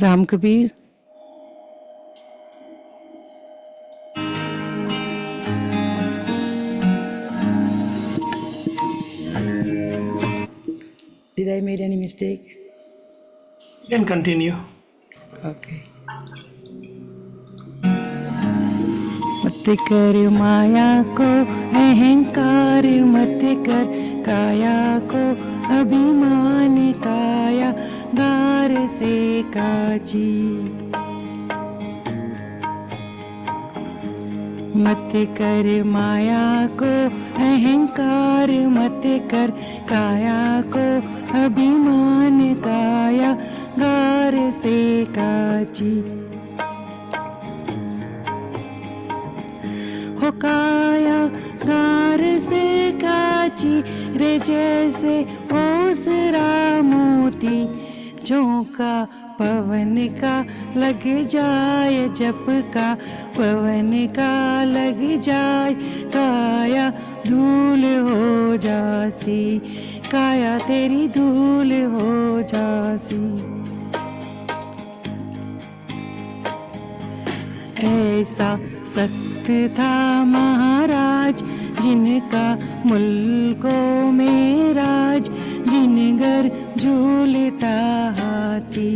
Ram Kabir. Did I made any mistake? You can continue. Okay. मत कर माया को अहंकार, मत कर काया को अभिमान, काया गार से काची। मत कर माया को अहंकार, मत कर काया को अभिमान, काया गार से काची। हो काया गार से काची रे, जैसे ओसरा मोती, झोंका पवन का लग जाए, जप का पवन का लग जाए, काया धूल हो जासी, काया तेरी धूल हो जासी। ऐसा सख्त था महाराज, जिनका मुल्कों में राज, जिनगर झूलता हाथी,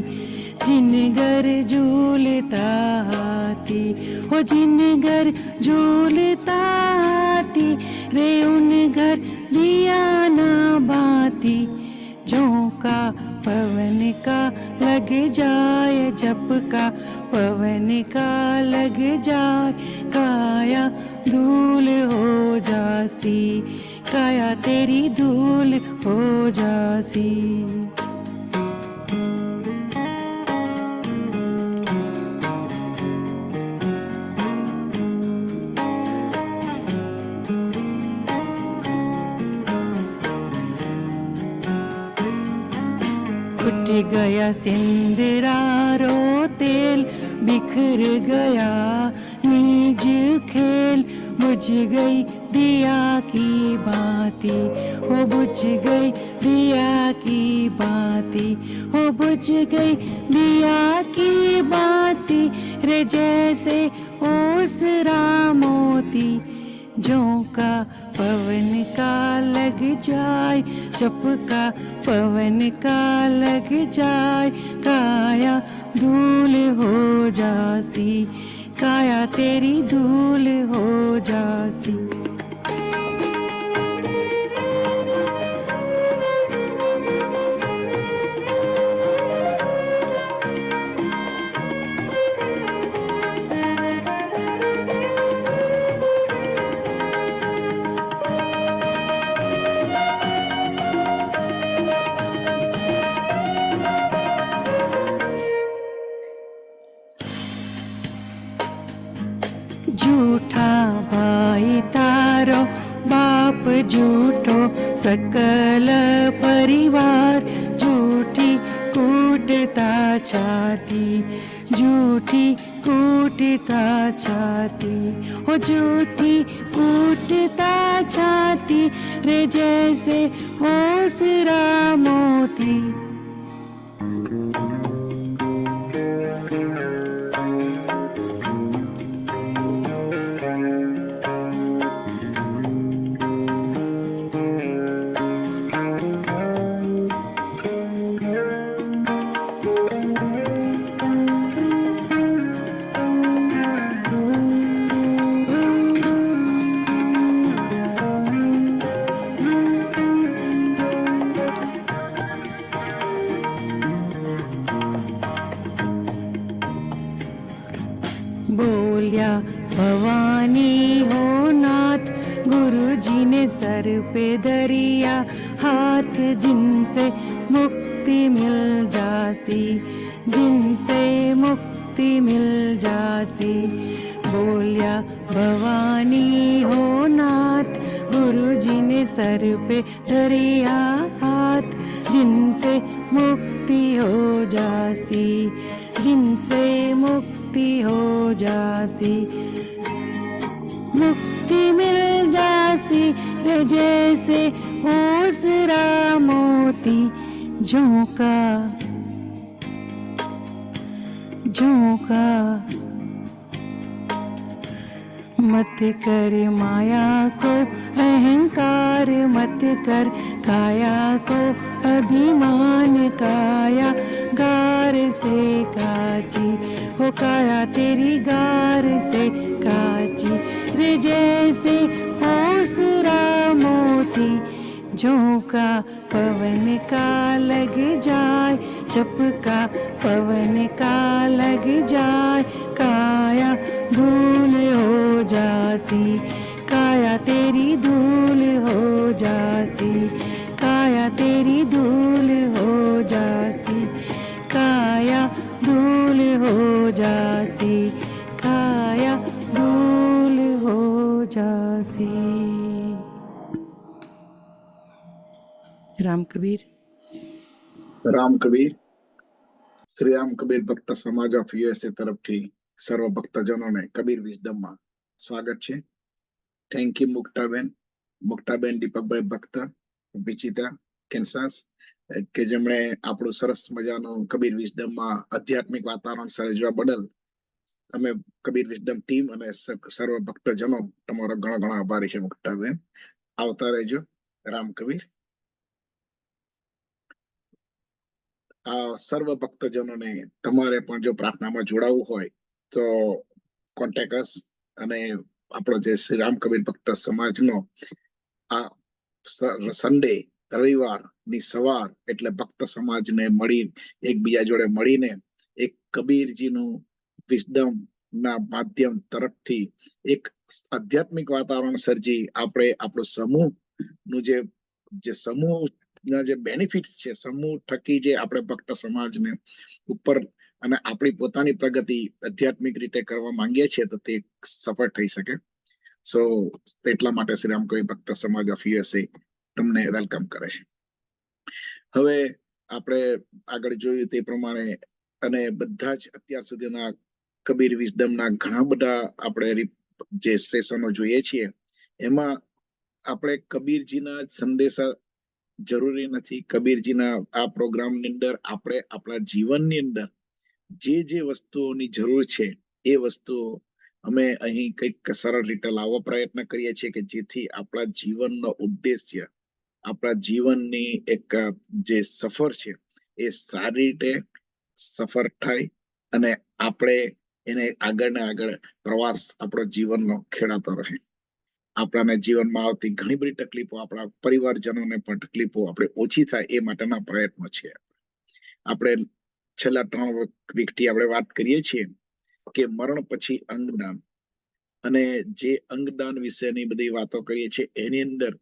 जिनगर झूलता हाथी, हो जिनगर झूलता हाथी रे, उन घर दिया ना बाती, झोंका पवन का लग जाए, जप का पवन का लग जाए, काया धूल हो जासी, काया तेरी धूल हो जासी। उठ गया सिंदरा रो तेल, बिखर गया निज खेल, बुझ गई दिया की बाती, हो बुझ गई दिया की बाती, हो बुझ गई दिया की बाती रे, जैसे ओसरा मोती, झोंका पवन का लग जाए, जप का पवन का लग जाए, काया धूल हो जासी, काया तेरी धूल हो जासी। झूठा भाई तारो बाप झूठो, सकल परिवार झूठी कूटता छाती, झूठी कूटता छाती, हो झूठी कूटता छाती रे, जैसे ओसरा मोती। बोलिया भवानी हो नाथ, गुरु जी ने सर पे दरिया हाथ, जिनसे मुक्ति मिल जासी, जिनसे मुक्ति मिल जासी। बोलिया भवानी हो नाथ, गुरु जी ने सर पे दरिया हाथ, जिनसे मुक्ति हो जासी, जिनसे मुक्ति हो जासी, मुक्ति मिल जासी रे, जैसे ओसरा मोती, झोंका झोंका। मत कर माया को अहंकार, मत कर काया को अभिमान। काया गार से काची हो, काया तेरी गार से काची रे। जैसे ओसरा मोती झोंका पवन का लग जाए, चपका पवन का लग जाए। काया धूल हो जासी, काया तेरी धूल हो जासी, काया तेरी धूल हो जासी, काया धूल हो जासी, काया धूल हो जासी। राम कबीर। રામ કબીર. શ્રી રામ કબીર ભક્ત સમાજ ઓફ યુએસએ તરફથી સર્વ ભક્તજનોને કબીર વિઝડમમાં સ્વાગત છે. થેન્ક યુ મુક્તાબેન દીપકભાઈ ભક્ત વિચિતા કેન્સાસ કે જેમણે આપણું સરસ મજાનું કબીર વિઝડમમાં આધ્યાત્મિક વાતાવરણ સર્જવા બદલ અમે કબીર વિઝડમ ટીમ અને સર્વ ભક્તજનો તમારો ઘણો ઘણો આભારી છે. મુક્તાબેન આવતા રહેજો. રામ કબીર. સર્વ ભક્તજનોને તમારે પણ જો પ્રાર્થનામાં જોડાવું હોય તો કોન્ટેક્ટ અસ. અને આપણો જે શ્રી રામ કબીર ભક્ત સમાજનો આ સન્ડે રવિવારની સવાર એટલે ભક્ત સમાજને મળી એકબીજા જોડે મળીને એક કબીરજીનું વિઝડમ ના માધ્યમ તરફથી એક આધ્યાત્મિક વાતાવરણ સર્જી આપણે આપણો સમૂહનું જે સમૂહ જે બેનિફિટ્સ છે સમૂહ થકી જે આપણે ભક્ત સમાજને ઉપર અને આપણી પોતાની પ્રગતિ આધ્યાત્મિક રીતે કરવા માંગીએ છીએ તો તે સફળ થઈ શકે. સો એટલા માટે શ્રી રામ કબીર ભક્ત સમાજ ઓફ યુએસએ તમને વેલકમ કરે છે. હવે આપણે આગળ જોયું તે પ્રમાણે અને બધા જ અત્યાર સુધીના કબીર વિઝડમના ઘણા બધા આપણે જે સેશનો જોઈએ છીએ એમાં આપણે કબીરજીના સંદેશા જરૂરી નથી. કબીરજીના આ પ્રોગ્રામની અંદર આપણે આપણા જીવનની અંદર જે વસ્તુઓની જરૂર છે એ વસ્તુઓ અમે અહીં કંઈક સરળ રીતે લાવવા પ્રયત્ન કરીએ છીએ કે જેથી આપણા જીવનનો ઉદ્દેશ્ય આપણા જીવનની એક જે સફર છે એ સારી રીતે સફર થાય અને આપણે એને આગળ ને આગળ પ્રવાસ આપણો જીવનનો ખેડાતો રહે. આપણાને જીવનમાં આવતી ઘણી બધી તકલીફો આપણા પરિવારજનોને પણ તકલીફો આપણે ઓછી થાય એ માટેના પ્રયત્નો છે. આપણે છેલ્લા 3 વીકથી આપણે વાત કરીએ છીએ કે મરણ પછી અંગદાન અને જે અંગદાન વિશેની બધી વાતો કરીએ છીએ એની અંદર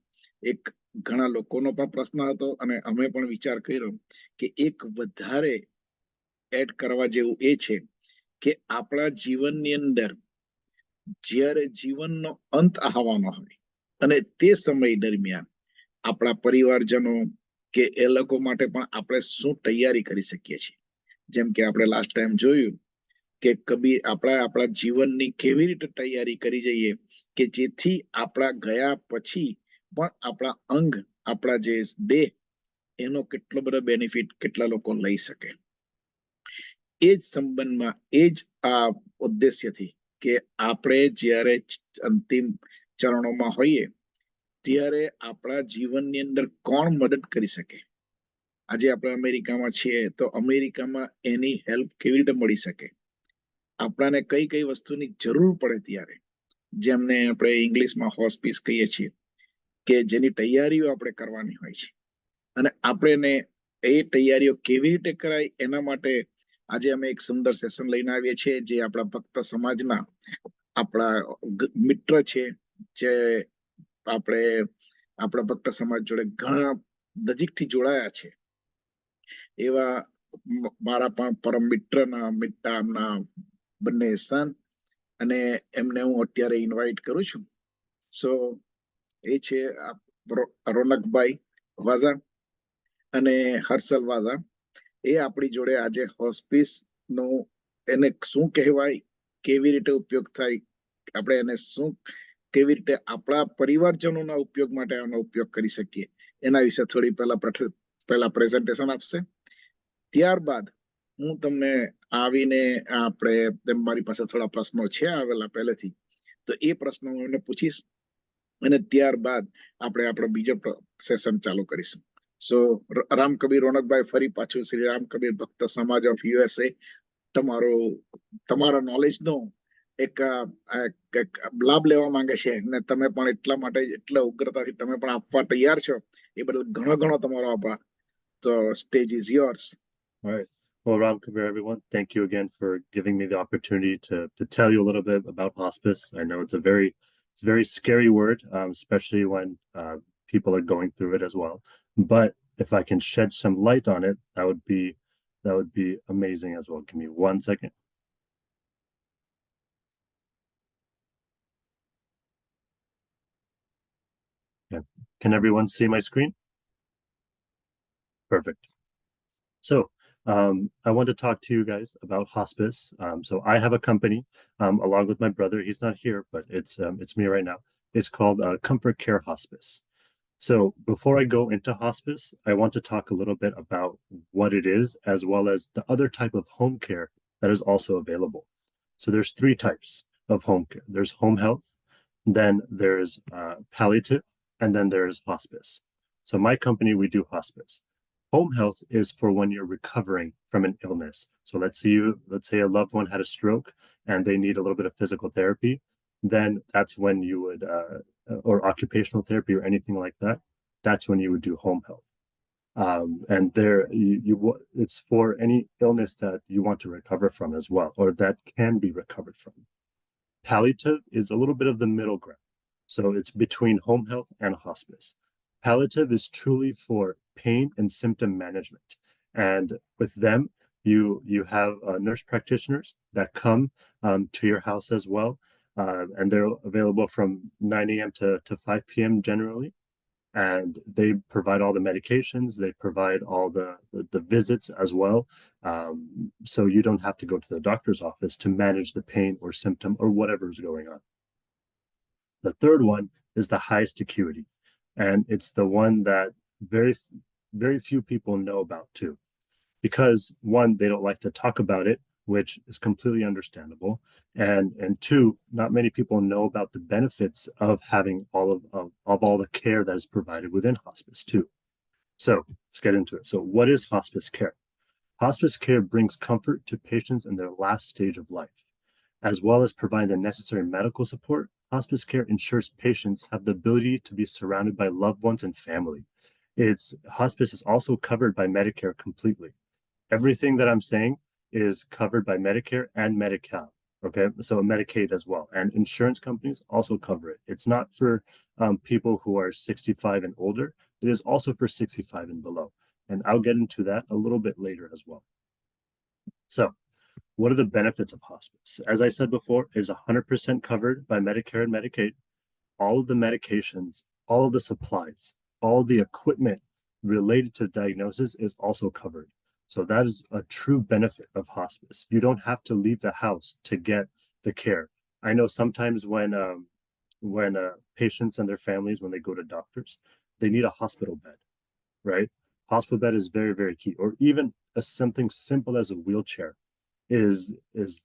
એક ઘણા લોકોનો પણ પ્રશ્ન હતો અને અમે પણ વિચાર કર્યો કે એક વધારે એડ કરવા જેવું એ છે કે આપણા જીવનની અંદર જ્યારે જીવનનો અંત આવવાનો હોય અને તે સમય દરમિયાન આપણા પરિવારજનો કે એ લોકો માટે પણ આપણે શું તૈયારી કરી શકીએ છીએ. જેમ કે આપણે લાસ્ટ ટાઈમ જોયું કે કબીર આપણા જીવનની કેવી રીતે તૈયારી કરી જઈએ કે જેથી આપણા ગયા પછી પણ આપણા અંગ આપણા જે દેહ એનો કેટલો બધો બેનિફિટ કેટલા લોકો લઈ શકે. એ જ સંબંધમાં એ જ આ ઉદ્દેશ્યથી કે આપણે જ્યારે અંતિમ ચરણોમાં હોઈએ ત્યારે આપણા જીવનની અંદર કોણ મદદ કરી શકે. આજે આપણે અમેરિકામાં છીએ તો અમેરિકામાં એની હેલ્પ કેવી રીતે મળી શકે. આપણાને કઈ કઈ વસ્તુની જરૂર પડે ત્યારે જેમને આપણે ઇંગ્લિશમાં હોસ્પિસ કહીએ છીએ કે જેની તૈયારીઓ આપણે કરવાની હોય છે અને આપણે એ તૈયારીઓ કેવી રીતે કરાય એના માટે આજે અમે એક સુંદર સેશન લઈને આવીએ છીએ જે આપણા ભક્ત સમાજના આપણા મિત્ર છે જે આપણે આપણા ભક્ત સમાજ જોડે ઘણા નજીકથી જોડાયા છે એવા મારા પણ પરમ મિત્રના બંને સ્થાન અને એમને હું અત્યારે ઇન્વાઇટ કરું છું. સો એ છે રોનકભાઈ વાઝા અને હર્ષલ વાઝા. એ આપણી જોડે આજે હોસ્પિસ નો એને શું કહેવાય કેવી રીતે ઉપયોગ થાય આપણે એને શું કેવી રીતે આપણા પરિવારજનોના ઉપયોગ માટે આનો ઉપયોગ કરી શકીએ એના વિશે થોડી પહેલા પ્રેઝન્ટેશન આપશે. ત્યારબાદ હું તમને આવીને આપણે મારી પાસે થોડા પ્રશ્નો છે આવેલા પહેલેથી, તો એ પ્રશ્નો હું એમને પૂછીશ અને ત્યારબાદ આપણે આપણો બીજો સેશન ચાલુ કરીશું. સો રામ કબીર રોનકભાઈ, ફરી પાછું શ્રી રામ કબીર ભક્ત સમાજ ઓફ યુએસએ તમારો તમારા નોલેજનો એક લાભ લેવા માંગે છે ને તમે પણ એટલા માટે એટલા ઉગ્રતાથી તમે પણ આપવા તૈયાર છો એ બદલ ઘણો ઘણો તમારો આભાર. તો stage is yours. All right. Well, Ram Kabir, everyone, thank you again for giving me the opportunity to tell you a little bit about hospice. I know it's a very scary word, especially when people are going through it as well. But if I can shed some light on it, that would be amazing as well. Give me 1 second. Okay. Can everyone see my screen? Perfect. So I want to talk to you guys about hospice. So I have a company along with my brother. He's not here, but it's me right now. It's called Comfort Care Hospice. So before I go into hospice, I want to talk a little bit about what it is, as well as the other type of home care that is also available. So there's three types of home care. There's home health, then there's palliative, and then there's hospice. So my company, we do hospice. Home health is for when you're recovering from an illness. So let's say a loved one had a stroke and they need a little bit of physical therapy, then that's when you would or occupational therapy or anything like that, that's when you would do home health. And there it's for any illness that you want to recover from as well, or that can be recovered from. Palliative is a little bit of the middle ground. So it's between home health and hospice. Palliative is truly for pain and symptom management. And with them, you have nurse practitioners that come to your house as well. And they're available from 9 a.m. to 5 p.m. generally. And they provide all the medications, they provide all the visits as well. So you don't have to go to the doctor's office to manage the pain or symptom or whatever is going on. The third one is the highest acuity. And it's the one that very few people know about too. Because one, they don't like to talk about it, which is completely understandable. And two, not many people know about the benefits of having all the care that is provided within hospice too. So let's get into it. So what is hospice care? Hospice care brings comfort to patients in their last stage of life. As well as providing the necessary medical support, hospice care ensures patients have the ability to be surrounded by loved ones and family. Hospice is also covered by Medicare completely. Everything that I'm saying is covered by Medicare and Medi-Cal. Okay, so Medicaid as well, and insurance companies also cover it. It's not for people who are 65 and older. It is also for 65 and below, and I'll get into that a little bit later as well. So, what are the benefits of hospice? As I said before, it is 100% covered by Medicare and Medicaid. All of the medications, all of the supplies, all the equipment related to diagnosis is also covered. So that is a true benefit of hospice. You don't have to leave the house to get the care. I know sometimes when patients and their families, when they go to doctors, they need a hospital bed, right? Hospital bed is very, very key. Or even something simple as a wheelchair is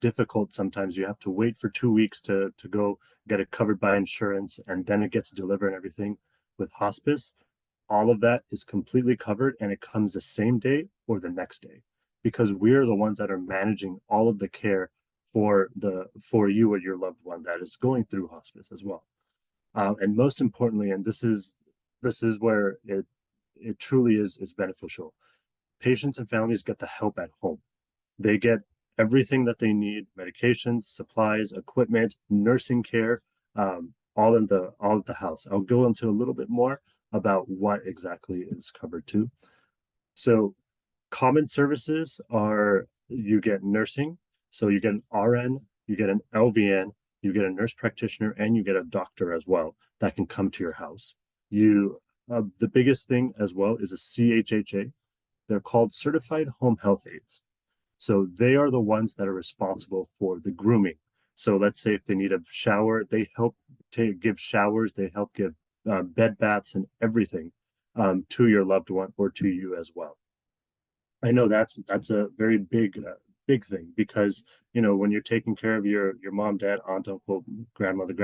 difficult sometimes. You have to wait for 2 weeks to go get it covered by insurance, and then it gets delivered and everything. With hospice, all of that is completely covered, and it comes the same day or the next day, because we're the ones that are managing all of the care for you or your loved one that is going through hospice as well. And most importantly, and this is where it truly is beneficial, patients and families get the help at home. They get everything that they need: medications, supplies, equipment, nursing care, all at the house. I'll go into a little bit more about what exactly is covered too. So common services are, you get nursing, so you get an RN, you get an LVN, you get a nurse practitioner, and you get a doctor as well that can come to your house. The biggest thing as well is a CHHA. They're called Certified Home Health Aides. So they are the ones that are responsible for the grooming. So let's say if they need a shower, they help give showers, they help give bed baths and everything to your loved one or to you as well. I know that's a very big thing, because when you're taking care of your mom, dad, aunt, uncle, grandmother,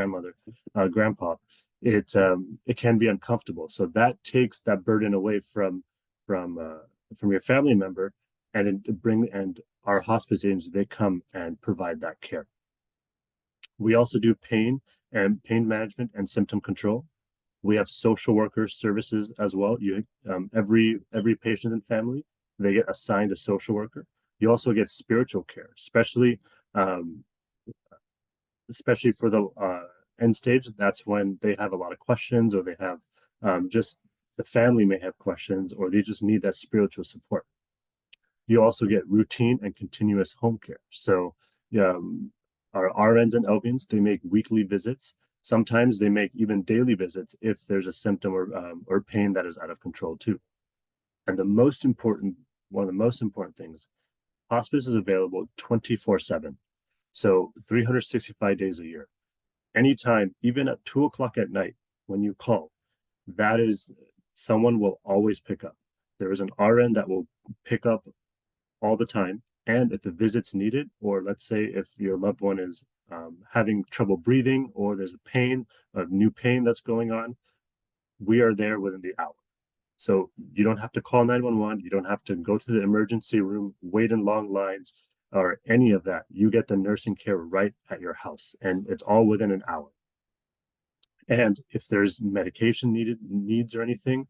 grandpa, it can be uncomfortable. So that takes that burden away from from your family member, and our hospice agents, they come and provide that care. We also do pain management and symptom control. We have social worker services as well. Every patient and family, they get assigned a social worker. You also get spiritual care, um, especially for the end stage. That's when they have a lot of questions, or they have just the family may have questions, or they just need that spiritual support. You also get routine and continuous home care. So our RNs and LVNs, they make weekly visits. Sometimes they make even daily visits if there's a symptom or pain that is out of control too. And one of the most important things, hospice is available 24/7. So 365 days a year. Anytime, even at 2 o'clock at night, when you call, that is, someone will always pick up. There is an RN that will pick up all the time. And if the visit's needed, or let's say if your loved one is having trouble breathing, or there's a new pain that's going on, we are there within the hour. So you don't have to call 911. You don't have to go to the emergency room, wait in long lines, or any of that. You get the nursing care right at your house, and it's all within an hour. And if there's medication needs or anything,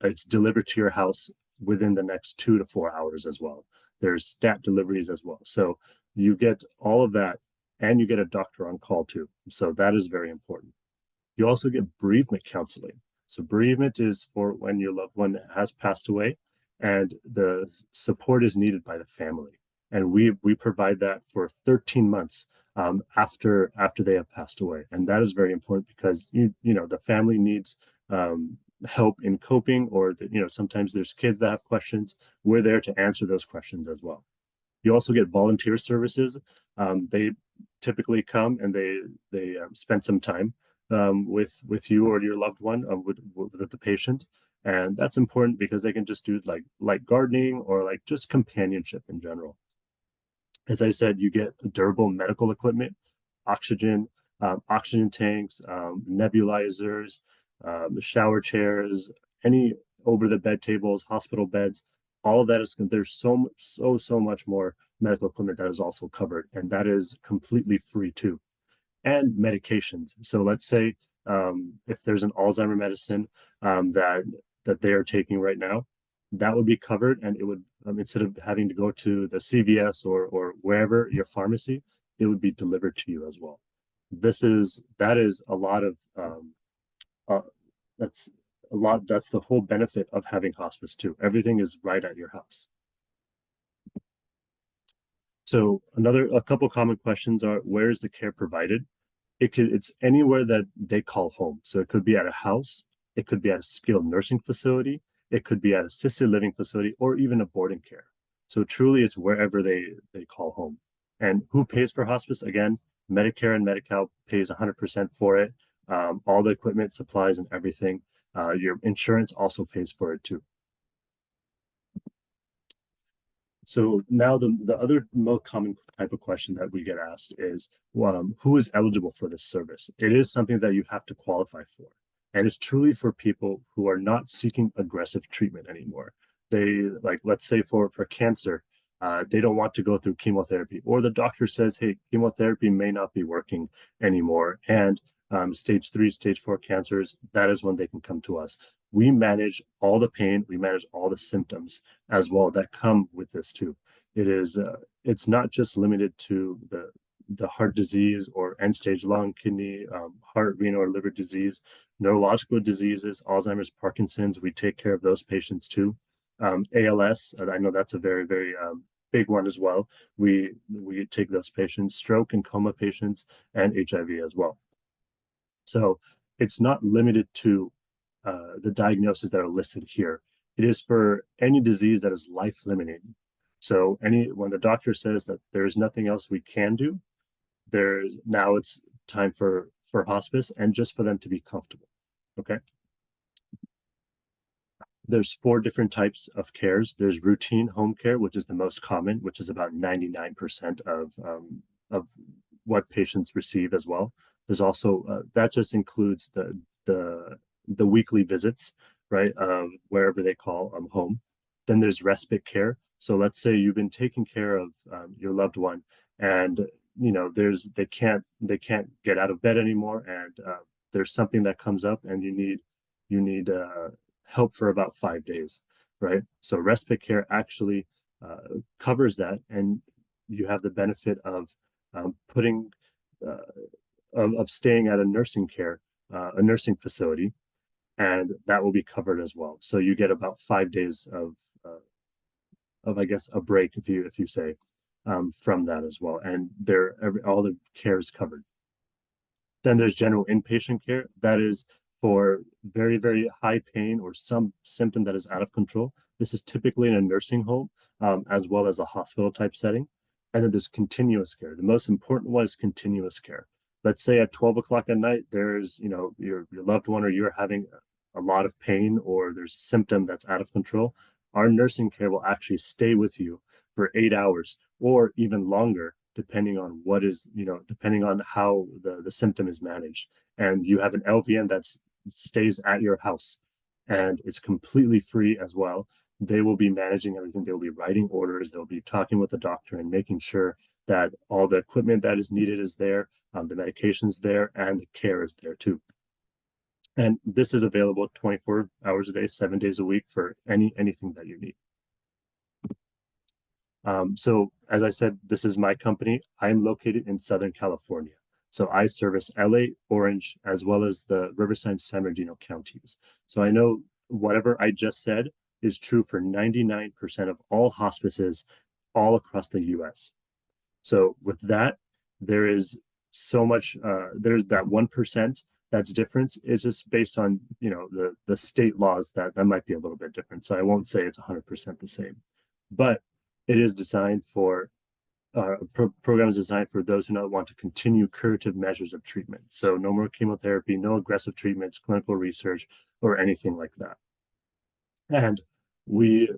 it's delivered to your house within the next 2 to 4 hours as well. There's stat deliveries as well. So you get all of that, and you get a doctor on call too. So that is very important. You also get bereavement counseling. So bereavement is for when your loved one has passed away and the support is needed by the family. And we provide that for 13 months after they have passed away. And that is very important, because the family needs help in coping, or sometimes there's kids that have questions. We're there to answer those questions as well. You also get volunteer services. They typically come and they spend some time with you or your loved one, with the patient. And that's important because they can just do like gardening, or like just companionship in general. As I said, you get durable medical equipment, oxygen tanks, nebulizers, shower chairs, any over the bed tables, hospital beds. All of that there's so much more medical equipment that is also covered, and that is completely free too. And medications. So let's say if there's an Alzheimer medicine that they are taking right now, that would be covered, and it would, instead of having to go to the CVS or wherever your pharmacy, it would be delivered to you as well. That is a lot of that's the whole benefit of having hospice too. Everything is right at your house. So a couple common questions are, where is the care provided? It's anywhere that they call home. So it could be at a house, it could be at a skilled nursing facility, it could be at assisted living facility, or even a boarding care. So truly it's wherever they call home. And who pays for hospice? Again, Medicare and Medi-Cal pays 100% for it. All the equipment, supplies, and everything. Your insurance also pays for it too. So now the other most common type of question that we get asked is, who is eligible for this service? It is something that you have to qualify for. And it's truly for people who are not seeking aggressive treatment anymore. They, like, let's say for cancer, they don't want to go through chemotherapy, or the doctor says, hey, chemotherapy may not be working anymore. And stage 3, stage 4 cancers, that is when they can come to us. We manage all the pain, we manage all the symptoms as well that come with this too. It's not just limited to the heart disease or end stage lung, kidney, heart, renal, or liver disease, neurological diseases, Alzheimer's, Parkinson's. We take care of those patients too. ALS, I know that's a very, very big one as well. We take those patients, stroke and coma patients, and HIV as well. So it's not limited to the diagnoses that are listed here. It is for any disease that is life-limiting. So when the doctor says that there is nothing else we can do, now it's time for hospice, and just for them to be comfortable. Okay. There's 4 different types of cares. There's routine home care, which is the most common, which is about 99% of what patients receive as well. There's also that just includes the weekly visits, right? Wherever they call home. Then there's respite care. So let's say you've been taking care of your loved one, and they can't get out of bed anymore, and there's something that comes up, and you need help for about 5 days, right? So respite care actually covers that, and you have the benefit of putting of staying at a a nursing facility, and that will be covered as well. So you get about 5 days of I guess a break, if you say, from that as well, and all the care is covered. Then there's general inpatient care. That is for very, very high pain or some symptom that is out of control. This is typically in a nursing home, as well as a hospital type setting. And then there's continuous care. The most important one is continuous care. Let's say at 12 o'clock at night, there's, your loved one, or you're having a lot of pain, or there's a symptom that's out of control. Our nursing care will actually stay with you for 8 hours or even longer, depending on depending on how the symptom is managed. And you have an LVN that stays at your house, and it's completely free as well. They will be managing everything. They'll be writing orders. They'll be talking with the doctor and making sure that all the equipment that is needed is there, the medication's there, and the care is there too. And this is available 24 hours a day, 7 days a week for anything that you need. So as I said, this is my company. I'm located in Southern California. So I service LA, Orange, as well as the Riverside, San Bernardino counties. So I know whatever I just said is true for 99% of all hospices all across the US. So with that, there is so much, there's that 1% that's different. It's just based on, the state laws that might be a little bit different. So I won't say it's 100% the same, but it is designed for, program is designed for those who not want to continue curative measures of treatment. So no more chemotherapy, no aggressive treatments, clinical research, or anything like that. And we,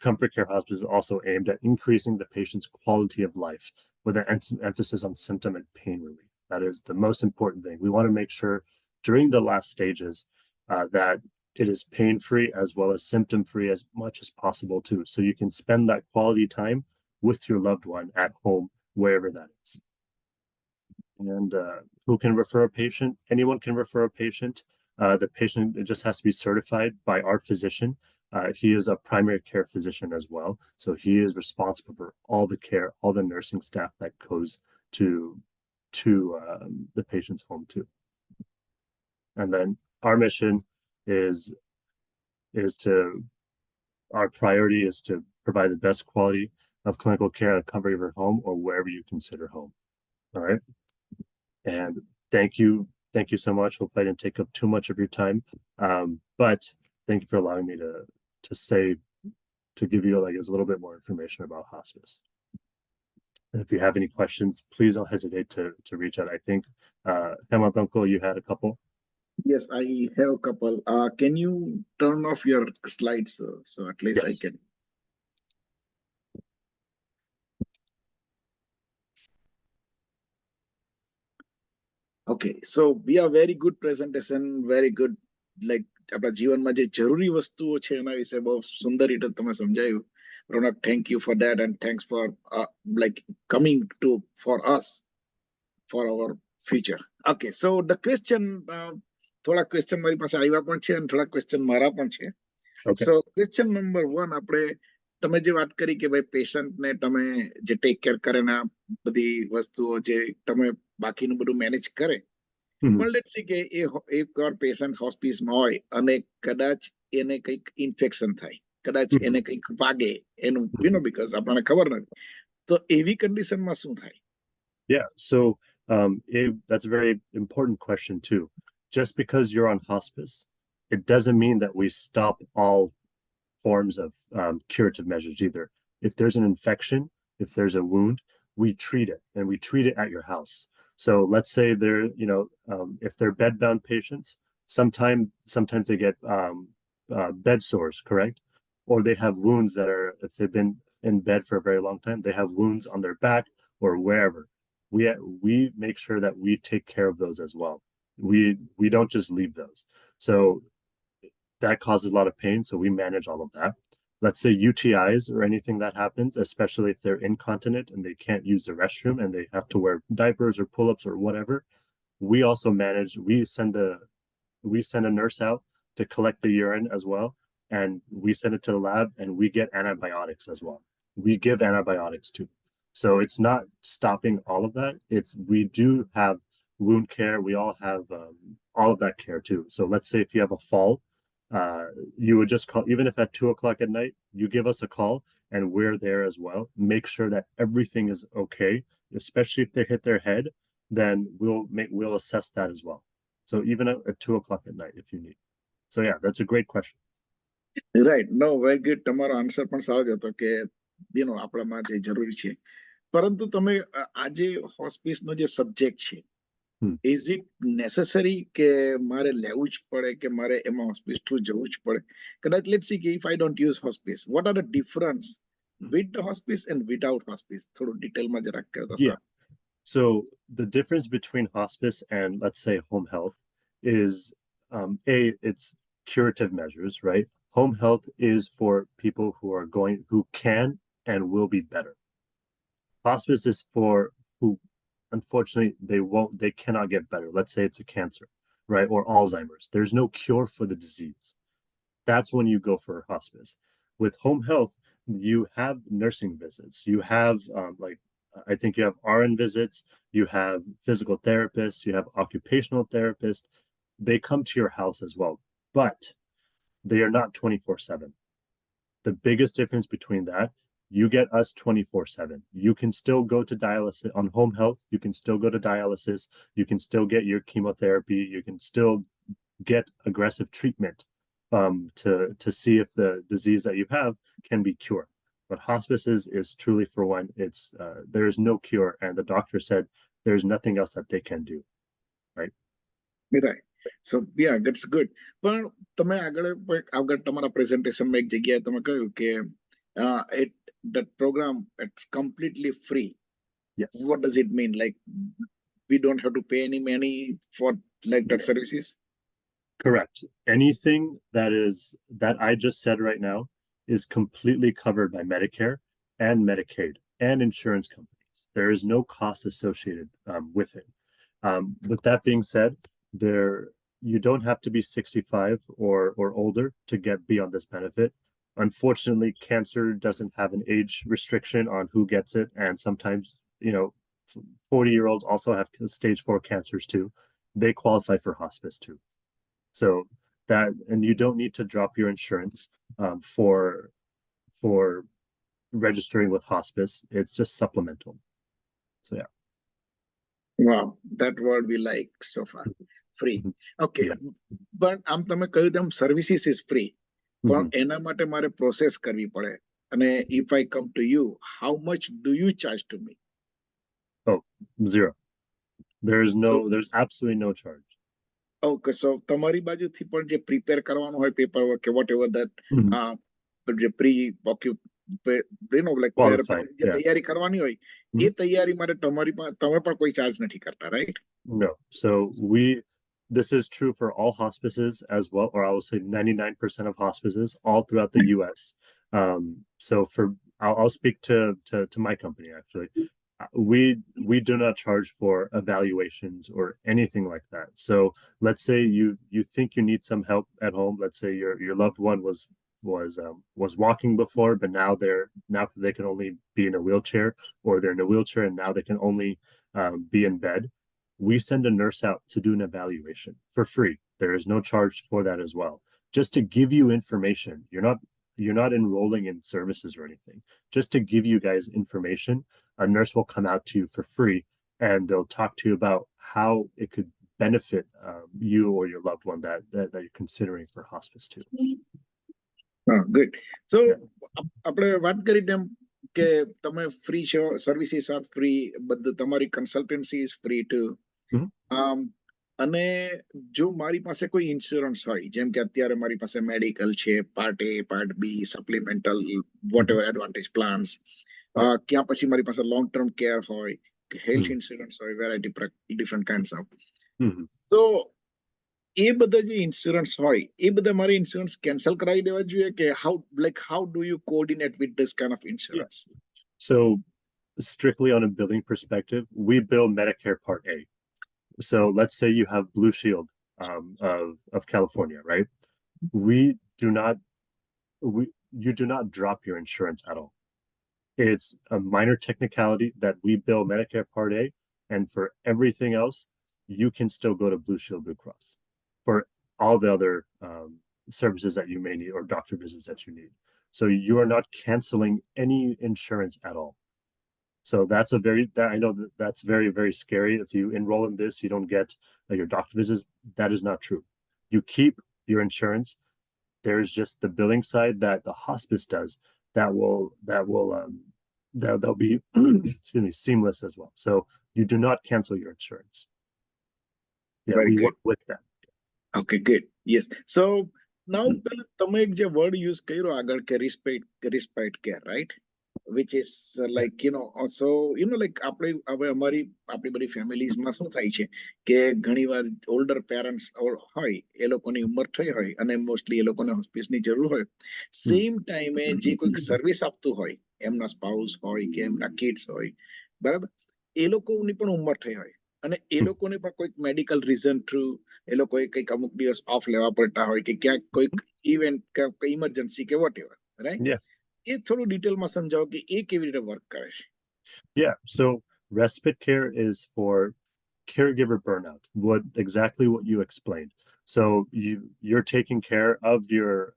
Comfort Care Hospice, is also aimed at increasing the patient's quality of life with an emphasis on symptom and pain relief. That is the most important thing. We want to make sure during the last stages that it is pain-free as well as symptom-free as much as possible too. So you can spend that quality time with your loved one at home, wherever that is. And who can refer a patient? Anyone can refer a patient. The patient just has to be certified by our physician. He is a primary care physician as well. So he is responsible for all the care, all the nursing staff that goes to the patient's home too. And then our mission is our priority is to provide the best quality of clinical care at the comfort of your home or wherever you consider home. All right. And thank you so much. Hope I didn't take up too much of your time. But thank you for allowing me to give you a little bit more information about hospice. And if you have any questions, please don't hesitate to reach out. I think Hemant Uncle, you had a couple. Yes, I have a couple. Can you turn off your slides so at least Yes. I can? Okay, so we are very good presentation, very good, like આપણા જીવનમાં જે જરૂરી વસ્તુઓ છે એના વિશે બહુ સુંદર રીતે તમે સમજાયું. રોનક, thank you for that, and thanks for like coming to for us for our future. Okay, so the question, થોડા question મારી પાસે આવ્યા પણ છે અને થોડા question મારા પણ છે. Okay. So question number 1, આપણે તમે જે વાત કરી કે ભાઈ પેશન્ટ ને તમે જે ટેક કેર કરે ને બધી વસ્તુઓ જે તમે બાકીનું બધું મેનેજ કરે. પણ લેટ્સ સી કે એક વાર પેશન્ટ હોસ્પિસમાં હોય અને કદાચ એને કંઈક ઇન્ફેક્શન થાય, કદાચ એને કંઈક વાગે એનું બીકોઝ આપણને ખબર નથી, તો એવી કન્ડિશનમાં શું થાય? Yeah, so that's a very important question too. Just because you're on hospice, it doesn't mean that we stop all forms of curative measures either. If there's an infection, if there's a wound, we treat it, and we treat it at your house. So let's say they're, if they're bedbound patients, sometimes they get bed sores, correct? Or they have wounds that are, if they've been in bed for a very long time, they have wounds on their back or wherever. We make sure that we take care of those as well. We don't just leave those. So that causes a lot of pain. So we manage all of that. Let's say UTIs or anything that happens, especially if they're incontinent and they can't use the restroom and they have to wear diapers or pull-ups or whatever. We also manage, we send a nurse out to collect the urine as well. And we send it to the lab and we get antibiotics as well. We give antibiotics too. So it's not stopping all of that. We do have wound care. We all have all of that care too. So let's say if you have a fall, you would just call, even if at 2 o'clock at night, you give us a call and we're there as well. Make sure that everything is okay, especially if they hit their head, then we'll assess that as well. So even at 2 o'clock at night, if you need. So yeah, that's a great question. Right. No, very good. તમારો answer પણ સારો જ હતો કે આપણામાં જે જરૂરી છે. પરંતુ તમે આજે હોસ્પિસનો જે સબ્જેક્ટ છે, is it necessary કે મારે લેવું જ પડે કે મારે એમાં હોસ્પિસ થ્રુ જવું જ પડે? કદાચ let's see if I don't use hospice, what are the difference with the hospice and without hospice? થોડું ડિટેલમાં જરાક કહેતો. Yeah. So the difference between hospice and let's say home health is it's curative measures, right? Home health is for people who can and will be better. Hospice is for who unfortunately they cannot get better. Let's say it's a cancer, right? Or Alzheimer's. There's no cure for the disease. That's when you go for hospice. With home health, you have nursing visits. You have I think you have RN visits, you have physical therapists, you have occupational therapists. They come to your house as well, but they are not 24/7. The biggest difference between that, you get us 24/7. You can still go to dialysis on home health. You can still go to dialysis. You can still get your chemotherapy. You can still get aggressive treatment to see if the disease that you have can be cured. But hospice is truly for when there is no cure and the doctor said there's nothing else that they can do, right? Right. So yeah, that's good. પણ તમે આગળ તમારા પ્રેઝન્ટેશનમાં એક જગ્યાએ તમે કહ્યું કે that program, it's completely free. Yes. What does it mean? Like we don't have to pay any money for like that services? Correct. Anything that I just said right now is completely covered by Medicare and Medicaid and insurance companies. There is no cost associated with it. With that being said, you don't have to be 65 or older to be on this benefit. Unfortunately, cancer doesn't have an age restriction on who gets it, and sometimes 40-year-olds also have stage 4 cancers too. They qualify for hospice too. So and you don't need to drop your insurance for registering with hospice. It's just supplemental. So yeah. Wow, that word we like so far. Free. Okay. Yeah. But તમે કહ્યું તેમ services is free. પણ એના માટે મારે process કરવી પડે. અને if I come to you, how much do you charge to me? Oh, zero. There's absolutely no charge. Okay, so તમારી બાજુથી પણ જે પ્રિપેર કરવાનું હોય પેપર વર્ક કે whatever that જે પ્રી like જે તૈયારી કરવાની હોય એ તૈયારી માટે તમે પણ કોઈ ચાર્જ નથી કરતા, right? No. So this is true for all hospices as well, or I will say 99% of hospices all throughout the US. So I'll speak to my company actually. We do not charge for evaluations or anything like that. So let's say you think you need some help at home. Let's say your loved one was walking before, but now they can only be in a wheelchair, or they're in a wheelchair and now they can only be in bed. We send a nurse out to do an evaluation for free. There is no charge for that as well. Just to give you information. You're not enrolling in services or anything. Just to give you guys information, a nurse will come out to you for free and they'll talk to you about how it could benefit you or your loved one that you're considering for hospice too. Good. So આપણે વાત કરી તેમ કે તમે free services are free, but તમારી consultancy is free too. અને જો મારી પાસે કોઈ ઇન્સ્યોરન્સ હોય, જેમ કે અત્યારે મારી પાસે મેડિકલ છે, part A, part B, supplemental, whatever advantage plans, ક્યાં પછી મારી પાસે લોંગ ટર્મ કેર હોય, હેલ્થ ઇન્સ્યોરન્સ હોય, વેરાયટી ડિફરન્ટ કાઇન્ડ્સ ઓફ. તો એ બધા જે ઇન્સ્યોરન્સ હોય એ બધા મારી ઇન્સ્યોરન્સ કેન્સલ કરાવી દેવા જોઈએ કે how do you coordinate with this kind of insurance? So strictly on a billing perspective, we bill Medicare Part A. So let's say you have Blue Shield of California, right? We do not you do not drop your insurance at all. It's a minor technicality that we bill Medicare Part A, and for everything else, you can still go to Blue Shield Blue Cross for all the other services that you may need or doctor visits that you need. So you are not canceling any insurance at all. So that's I know that's very, very scary. If you enroll in this, you don't get your doctor visits. That is not true. You keep your insurance. There's just the billing side that the hospice does that'll be excuse me, seamless as well. So you do not cancel your insurance. Yeah, Very we good. work with that. Okay, good. Yes. So now તમે એક જે word use કર્યો આગળ કે respite care, right? Which is like, so, like આપણે હવે આપણી બધી ફેમિલીઝમાં શું થાય છે કે ઘણીવાર ઓલ્ડર પેરેન્ટ્સ હોય, એ લોકોની ઉંમર થઈ હોય અને મોસ્ટલી એ લોકોને હોસ્પિસની જરૂર હોય. સેમ ટાઈમે જે કોઈક સર્વિસ આપતું હોય, એમના સ્પાઉસ હોય કે એમના કિડ્સ હોય, બરાબર, એ લોકોની પણ ઉંમર થઈ હોય અને એ લોકોને પણ કોઈક મેડિકલ રીઝન થ્રુ એ લોકોએ કંઈક અમુક દિવસ ઓફ લેવા પડતા હોય કે ક્યાંક કોઈક ઇવેન્ટ ઇમરજન્સી કે વોટ એવર, રાઈટ? Yeah. એ થોડું ડિટેલમાં સમજાવો કે એ કેવી રીતે વર્ક કરે છે. Yeah. So respite care is for caregiver burnout. Exactly what you explained. So you're taking care of your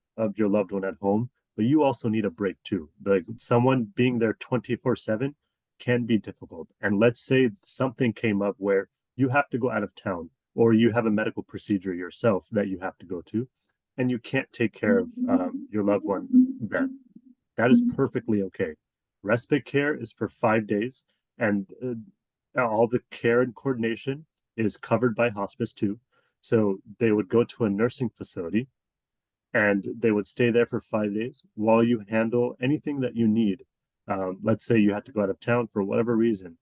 loved one at home, but you also need a break too. Like someone being there 24/7 can be difficult. And let's say something came up where you have to go out of town or you have a medical procedure yourself that you have to go to, and you can't take care of your loved one then. That is perfectly okay. Respite care is for 5 days, and all the care and coordination is covered by hospice too. So they would go to a nursing facility and they would stay there for 5 days while you handle anything that you need. Let's say you had to go out of town for whatever reason.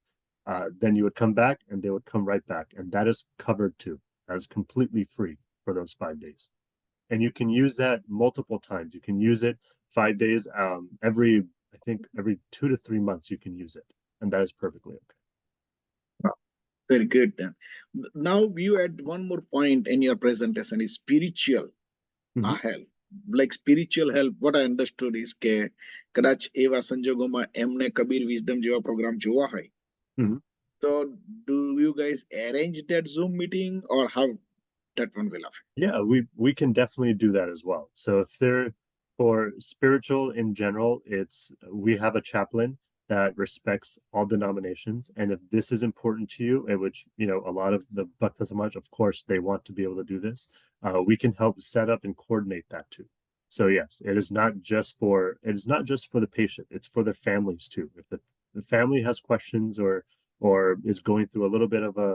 Then you would come back and they would come right back. And that is covered too. That is completely free for those 5 days. And you can use that multiple times. You can use it 5 days, I think every 2 to 3 months you can use it. And that is perfectly okay. Very good then. Now you add one more point in your presentation is spiritual help. Like spiritual help, what I understood is કે કદાચ એવા સંજોગોમાં એમને Kabir wisdom જેવા programme જોવા હોય, so do you guys arrange that Zoom meeting or how that one will affect? Yeah, we can definitely do that as well. So if they're for spiritual in general, we have a chaplain that respects all denominations. And if this is important to you, and which, a lot of the Bhakta Samaj, of course, they want to be able to do this, we can help set up and coordinate that too. So yes, it is not just for the patient, it's for the families too. If the family has questions or is going through a little bit of a,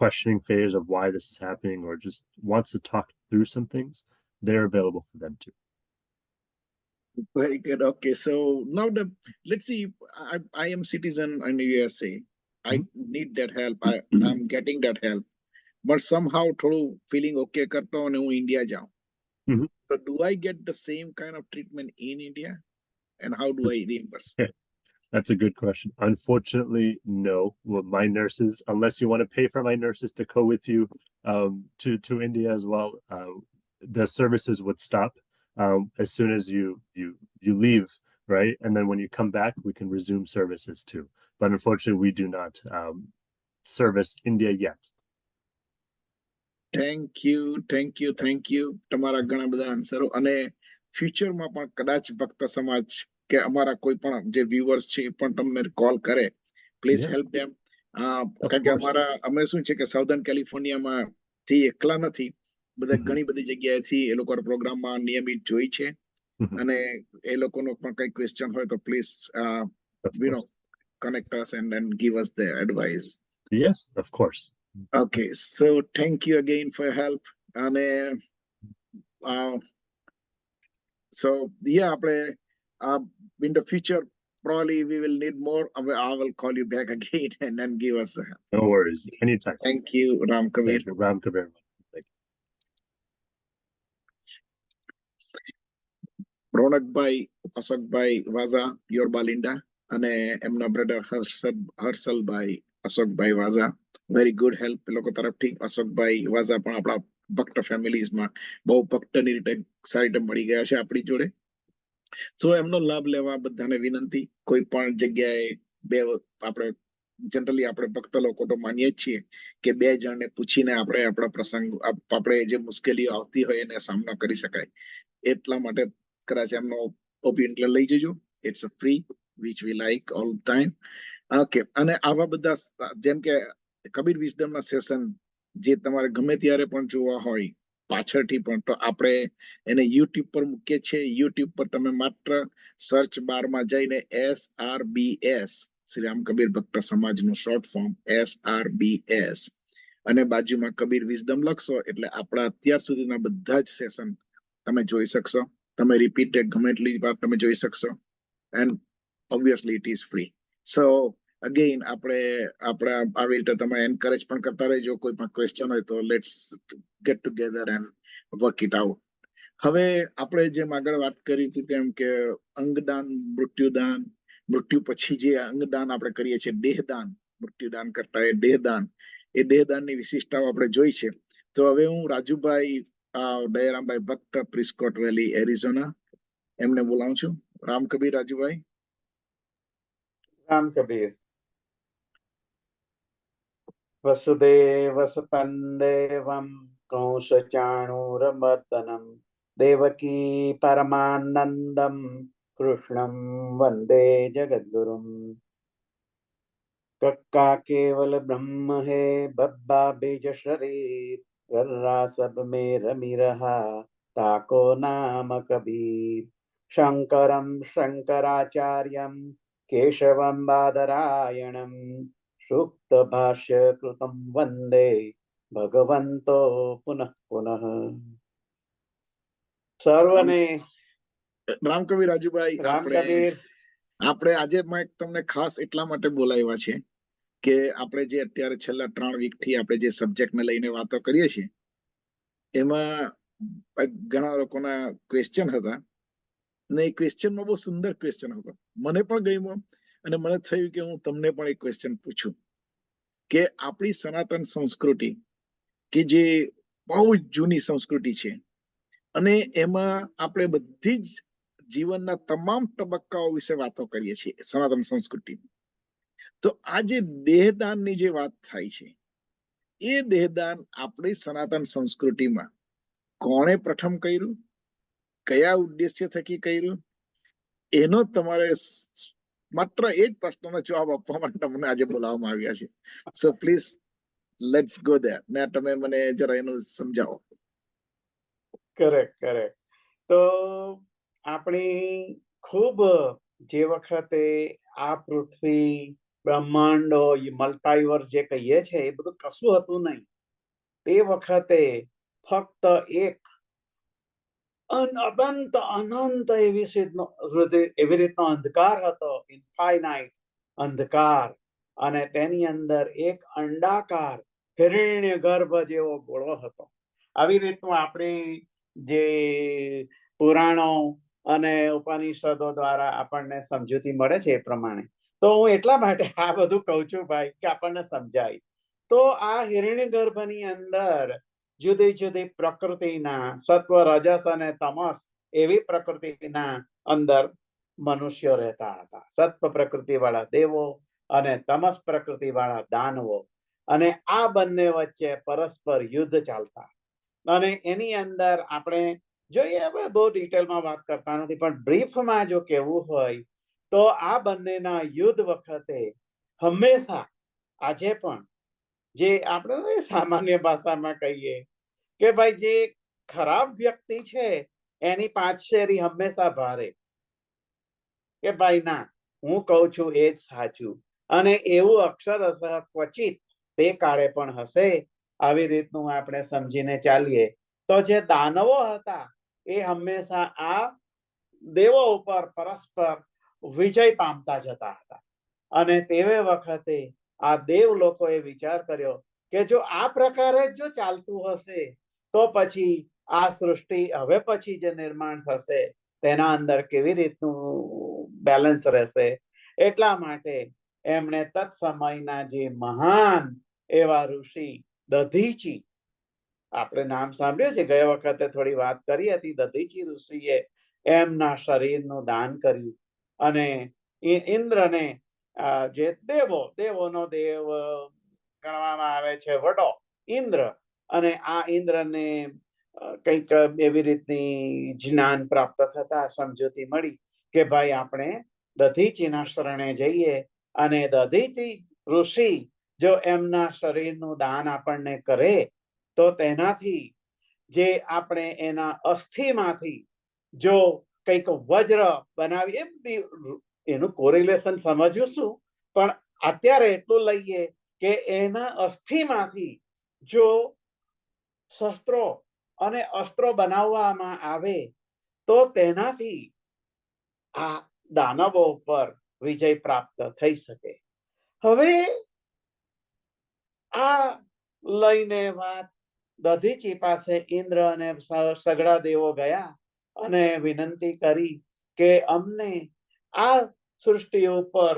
questioning phase of why this is happening or just wants to talk through some things, they're available for them too. Very good. Okay, so now let's see. I am citizen in USA. I need that help. I'm getting that help, but somehow થોડું feeling okay કરતો અને હું India જાઉં. So do I get the same kind of treatment in India, and how do I reimburse? That's a good question. Unfortunately, no. Well, my nurses, unless you want to pay for my nurses to go with you to India as well, the services would stop as soon as you leave, right? And then when you come back, we can resume services too. But unfortunately, we do not service India yet. Thank you. તમારા ઘણા બધા આન્સરો અને ફ્યુચરમાં પણ કદાચ ભક્ત સમાજ કે અમારા કોઈ પણ જે વ્યુઅર્સ છે એ પણ તમને કોલ કરે, પ્લીઝ હેલ્પ ધેમ. કારણ કે અમે શું છે કે સાઉથર્ન કેલિફોર્નિયામાં થી એકલા નથી, બધા ઘણી બધી જગ્યાએથી એ લોકો પ્રોગ્રામમાં નિયમિત જોઈ છે અને એ લોકોનો પણ કઈ ક્વેશ્ચન હોય તો please connect us and give us the advice. Yes, of course. Okay, so thank you again for your help. And so yeah, in the future probably we will need more. I will call you back again and then give us a help. No worries. Anytime. Thank you, Ram Kabir. Thank you, Ram Kabir. Thank you. Ronakbhai, Ashokbhai Vaza, your Belinda, અને એમના brother Harshalbhai Ashokbhai Vaza. Very good help એ લોકો તરફથી. અશોકભાઈ વાઝા પણ આપણા ભક્ત ફેમિલીઝમાં બહુ ભક્તની રીતે સારી રીતે મળી ગયા છે આપણી જોડે. સો એમનો લાભ લેવા બધાને વિનંતી. કોઈ પણ જગ્યાએ આપણે જનરલી આપણે ભક્ત લોકો તો માનીએ જ છીએ કે બે જણને પૂછીને આપણે આપણા પ્રસંગ આપણે જે મુશ્કેલીઓ આવતી હોય એને સામનો કરી શકાય. એટલા માટે કદાચ એમનો ઓપિનિયન લઈ જજો. It's a free which we like all time. Okay, અને આવા બધા જેમ કે કબીર વિઝડમના સેશન જે તમારે ગમે ત્યારે પણ જોવા હોય પાછળથી પણ, તો આપણે એને યુટ્યુબ પર મૂકીએ છીએ. યુટ્યુબ પર તમે માત્ર સર્ચ બારમાં જઈને SRBS શ્રી રામ કબીર ભક્ત સમાજનું શોર્ટ ફોર્મ SRBS અને બાજુમાં કબીર વિઝડમ લખશો એટલે આપણા અત્યાર સુધીના બધા જ સેશન તમે જોઈ શકશો. તમે રિપીટેડ ગમે એટલી વાર તમે જોઈ શકશો. And obviously it is free. So again આપણે આવી રીતે તમે એન્કરેજ પણ કરતા રહેજો. કોઈ પણ ક્વેશ્ચન હોય તો let's get together and work it out. હવે આપણે જેમ આગળ વાત કરી હતી તેમ કે અંગદાન, મૃત્યુદાન, મૃત્યુ પછી જે અંગદાન આપણે કરીએ છીએ, દેહદાન, મૃત્યુદાન કરતા એ દેહદાન, એ દેહદાનની વિશિષ્ટતાઓ આપણે જોઈ છે. તો હવે હું રાજુભાઈ દયારામભાઈ ભક્ત, પ્રિસ્કોટ વેલી, એરિઝોના, એમને બોલાવું છું. રામ કબીર રાજુભાઈ. રામ કબીર. વસુદેવ સુતં દેવં કંસચાણૂરમર્દનમ દેવકી પરમાનંદમ કૃષ્ણમ વંદે જગદ્ગુરુમ. કક્કા કેવલ બ્રહ્મ હે બબ્બા બીજ શરીર गर्रा सब में रमी रहा ताको नाम कबीर. शंकरम शंकराचार्यम केशवम बादरायणम सूक्त भाष्य कृतम वंदे भगवंतो पुनः पुनः. સર્વને રામ કબીર રાજુભાઈ, રામ કબીર. આપણે આજે તમને ખાસ એટલા માટે બોલાવ્યા છે કે આપણે જે અત્યારે છેલ્લા 3 વીકથી આપણે જે સબ્જેક્ટને લઈને વાતો કરીએ છીએ એમાં ઘણા લોકોના ક્વેશ્ચન હતા ને એ ક્વેશ્ચનમાં બહુ સુંદર ક્વેશ્ચન હતો. મને પણ ગમ્યો અને મને થયું કે હું તમને પણ એક ક્વેશ્ચન પૂછું કે આપણી સનાતન સંસ્કૃતિ કે જે બહુ જ જૂની સંસ્કૃતિ છે અને એમાં આપણે બધી જ જીવનના તમામ તબક્કાઓ વિશે વાતો કરીએ છીએ સનાતન સંસ્કૃતિ. તો આ જે દેહદાનની જે વાત થાય છે એ દેહદાન આપણી સનાતન સંસ્કૃતિમાં કોણે પ્રથમ કર્યું, કયા ઉદ્દેશ્ય થકી કર્યું, એનો તમારે માત્ર એક પ્રશ્નનો જવાબ આપવા માટે તમને આજે બોલાવવામાં આવ્યા છે. So please let's go there. ને તમે મને જરા એનું સમજાવો. કરેક્ટ. તો આપણી ખૂબ જે વખતે આ પૃથ્વી, બ્રહ્માંડો, મલ્ટાઈવર્સ જે કહીએ છે એ બધું કશું હતું નહીં. તે વખતે ફક્ત એક અનંત એવી રીતનો અંધકાર હતો, ઇન્ફાઇનાઇટ અંધકાર, અને તેની અંદર એક અંડાકાર હિરણ્ય ગર્ભ જેવો ગોળો હતો. આવી રીતનું આપણી જે પુરાણો અને ઉપનિષદો દ્વારા આપણને સમજૂતી મળે છે એ પ્રમાણે. તો હું એટલા માટે આ બધું કહું છું ભાઈ કે આપણને સમજાય. તો આ હિરણ્ય ગર્ભની અંદર જુદી જુદી પ્રકૃતિના સત્વ, રજસ અને તમસ એવી પ્રકૃતિના અંદર મનુષ્યો રહેતા હતા. સત્વ પ્રકૃતિ વાળા દેવો અને તમસ પ્રકૃતિ વાળા દાનવો, અને આ બંને વચ્ચે પરસ્પર યુદ્ધ ચાલતા. અને એની અંદર આપણે જોઈએ, હવે બહુ ડિટેલમાં વાત કરતા નથી, પણ બ્રીફમાં જો કહેવું હોય તો આ બંનેના યુદ્ધ વખતે હંમેશા આજે પણ જે આપણે સામાન્ય ભાષામાં કહીએ કે ભાઈ જે ખરાબ વ્યક્તિ છે એની પાછેરી હંમેશા ભારે કે ભાઈ ના, હું કહું છું એ જ સાચું. અને એવું અક્ષરશઃ ક્વચિત તે કાળે પણ હશે. આવી રીતનું આપણે સમજીને ચાલીએ તો જે દાનવો હતા એ હંમેશા આ દેવો ઉપર પરસ્પર વિજય પામતા જતા હતા. અને તેવે વખતે આ દેવ લોકોએ વિચાર કર્યો કે જો આ પ્રકારે જો ચાલતું હશે તો પછી આ સૃષ્ટિ હવે પછી જે નિર્માણ થશે તેના અંદર કેવી રીતનું બેલેન્સ રહેશે. એટલા માટે એમણે તત્સમયના જે મહાન એવા ઋષિ દધીચી, આપણે નામ સાંભળ્યું છે, ગયા વખતે થોડી વાત કરી હતી, દધીચી ઋષિએ એમના શરીરનું દાન કર્યું. અને ઇન્દ્રને જે દેવોનો દેવ ગણવામાં આવે છે વડો ઇન્દ્ર, અને આ ઇન્દ્રને કંઈક એવી રીતની જ્ઞાન પ્રાપ્ત થતા સમજૂતી મળી કે ભાઈ આપણે દધીચીના શરણે જઈએ અને દધીચી ઋષિ જો એમના શરીરનું દાન આપણને કરે તો તેનાથી જે આપણે એના અસ્થિમાંથી જો કંઈક વજ્ર બનાવી, એનું કોરિલેશન સમજ્યું શું, પણ અત્યારે એટલું લઈએ કે એના અસ્થિમાંથી જો શસ્ત્રો અને અસ્ત્રો બનાવવામાં આવે તો તેનાથી આ દાનવો પર વિજય પ્રાપ્ત થઈ શકે. હવે આ લઈને વાત દધીચી પાસે ઇન્દ્ર અને સગડા દેવો ગયા અને વિનંતી કરી કે અમને આ સૃષ્ટિ ઉપર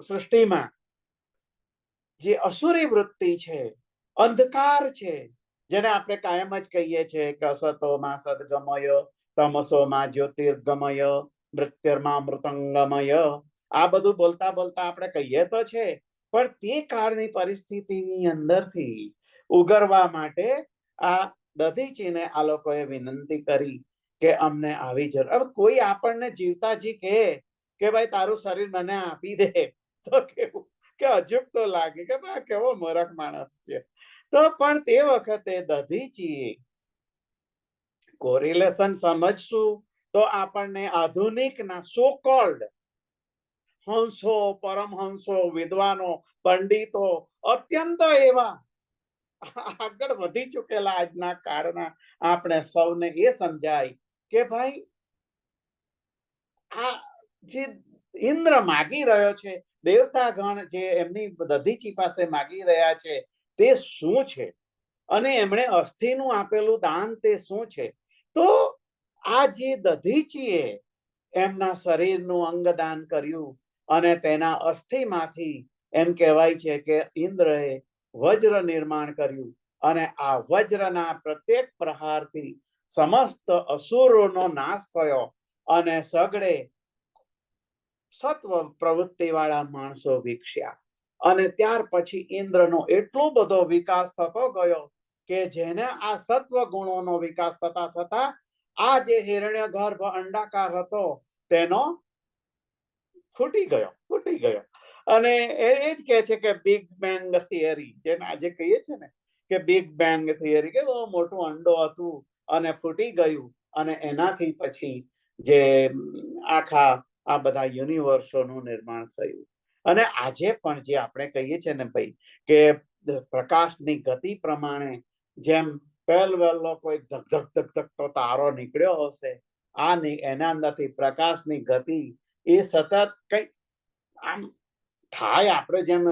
સૃષ્ટિમાં જે અસુરી વૃત્તિ છે, અંધકાર છે, જેને આપણે કાયમ જ કહીએ છીએ કે અસતોમાં સદગમય, તમસોમાં જ્યોતિર્ગમય, મૃત્યુર્માં મૃતંગમય, આ બધું બોલતા બોલતા આપણે કહીએ તો છે, પણ તે કાળની પરિસ્થિતિની અંદરથી ઉગરવા માટે આ દધીચીને આ લોકોએ વિનંતી કરી કે અમને આવી જરૂર. હવે કોઈ આપણને જીવતા જી કે ભાઈ તારું શરીર મને આપી દે તો કેવું કે અજુબ તો લાગે કે ભાઈ કેવો મૂર્ખ માણસ છે. તો પણ તે વખતે દધીચી કોરિલેશન સમજશું તો આપણને આધુનિકના સો કોલ્ડ હંસો, પરમહંસો, વિદ્વાનો, પંડિતો અત્યંત એવા આગળ વધી ચૂકેલા આજના કાળના આપણે સૌને એ સમજાય કે ભાઈ આ જે ઇન્દ્ર માગી રહ્યો છે, દેવતાગણ જે એમની દધીચી પાસે માગી રહ્યા છે તે શું છે, અને એમણે અસ્થિનું આપેલું દાન તે શું છે. તો આ જે દધીચીએ એમના શરીરનું અંગદાન કર્યું અને તેના અસ્થિમાંથી એમ કહેવાય છે કે ઇન્દ્રએ વજ્ર નિર્માણ કર્યું, અને આ વજ્રના પ્રત્યેક પ્રહારથી સમસ્ત અસુરોનો નાશ થયો અને સગડે સત્વ પ્રવૃત્તિ વાળા માણસો વિકસ્યા. અને ત્યાર પછી ઇન્દ્રનો એટલો બધો વિકાસ થતો ગયો કે જેને આ સત્વ ગુણોનો વિકાસ થતા થતા આ જે હિરણ્ય ગર્ભ અંડાકાર હતો તેનો ફૂટી ગયો. અને એ જ કહે છે કે બિગ બેંગ થિયરી, જેને આજે કહીએ છીએ ને કે બિગ બેંગ થિયરી, કે બહુ મોટું અંડો હતું અને ફૂટી ગયું, અને એનાથી પછી જે આખા આ બધા યુનિવર્સોનું નિર્માણ થયું. અને આજે પણ જે આપણે કહીએ છીએ ને ભાઈ કે પ્રકાશની ગતિ પ્રમાણે જેમ પહેલો કોઈ ધક ધક ધક ધક તો તારો નીકળ્યો હશે, એના અંદરથી પ્રકાશની ગતિ એ સતત કઈ આમ થાય. આપણે જેમ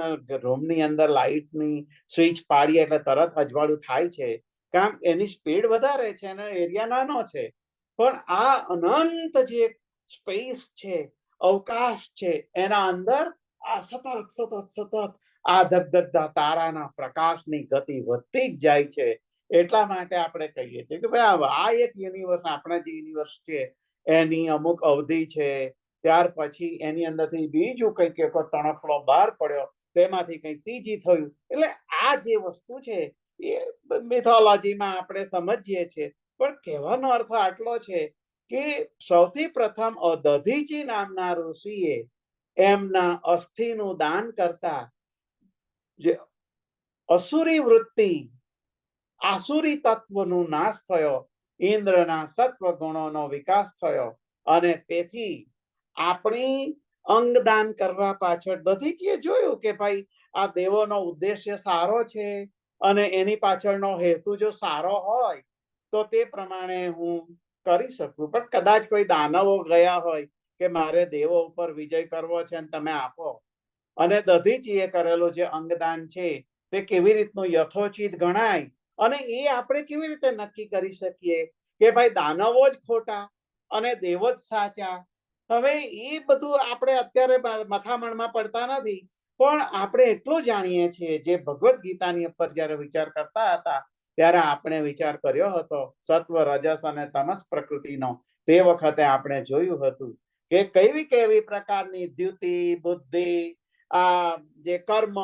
રૂમની અંદર લાઇટની સ્વિચ પાડીએ એટલે તરત અજવાળું થાય છે, કામ એની સ્પીડ વધારે છે અને એરિયા નાનો છે, પણ આ અનંત જે સ્પેસ છે, અવકાશ છે, એના અંદર આ સતત આ ધગધગતા તારાના પ્રકાશની ગતિ વધતી જ જાય છે. એટલા માટે આપણે કહીએ છીએ કે ભાઈ આ એક યુનિવર્સ, આપણા જે યુનિવર્સ છે એની અમુક અવધિ છે, ત્યાર પછી એની અંદરથી બીજું કંઈક તણખલો બહાર પડ્યો, તેમાંથી કંઈક ત્રીજી થયું. એટલે આ જે વસ્તુ છે એ મિથોલોજીમાં આપણે સમજીએ છીએ, પણ કહેવાનો અર્થ આટલો છે કે સૌથી પ્રથમ દધીચી નામના ઋષિએ એમના અસ્થિનું દાન કરતા જે અસુરી વૃત્તિ, આસુરી તત્વનો નાશ થયો, ઇન્દ્રના સત્વ ગુણોનો વિકાસ થયો, અને તેથી આપણી અંગદાન કરવા પાછળ દધીચીએ જોયું કે ભાઈ આ દેવોનો ઉદ્દેશ્ય સારો છે અને એની પાછળનો હેતુ જો સારો હોય તો તે પ્રમાણે હું કરી શકું. પણ કદાચ કોઈ દાનવો ગયા હોય કે મારે દેવો ઉપર વિજય કરવો છે અને તમે આપો, અને દધીચીએ કરેલું જે અંગદાન છે તે કેવી રીતનું યથોચિત ગણાય, અને એ આપણે કેવી રીતે નક્કી કરી શકીએ કે ભાઈ દાનવો જ ખોટા અને દેવો જ સાચા? હવે એ બધું આપણે અત્યારે મથામણમાં પડતા નથી, પણ આપણે એટલું જાણીએ છીએ, જે ભગવદ્ ગીતાની ઉપર જયારે વિચાર કરતા હતા ત્યારે આપણે વિચાર કર્યો હતો સત્વ, રજસ અને તમસ પ્રકૃતિનો. તે વખતે આપણે જોયું હતું કે કેવી કેવી પ્રકારની દ્યુતિ, બુદ્ધિ, આ જે કર્મ,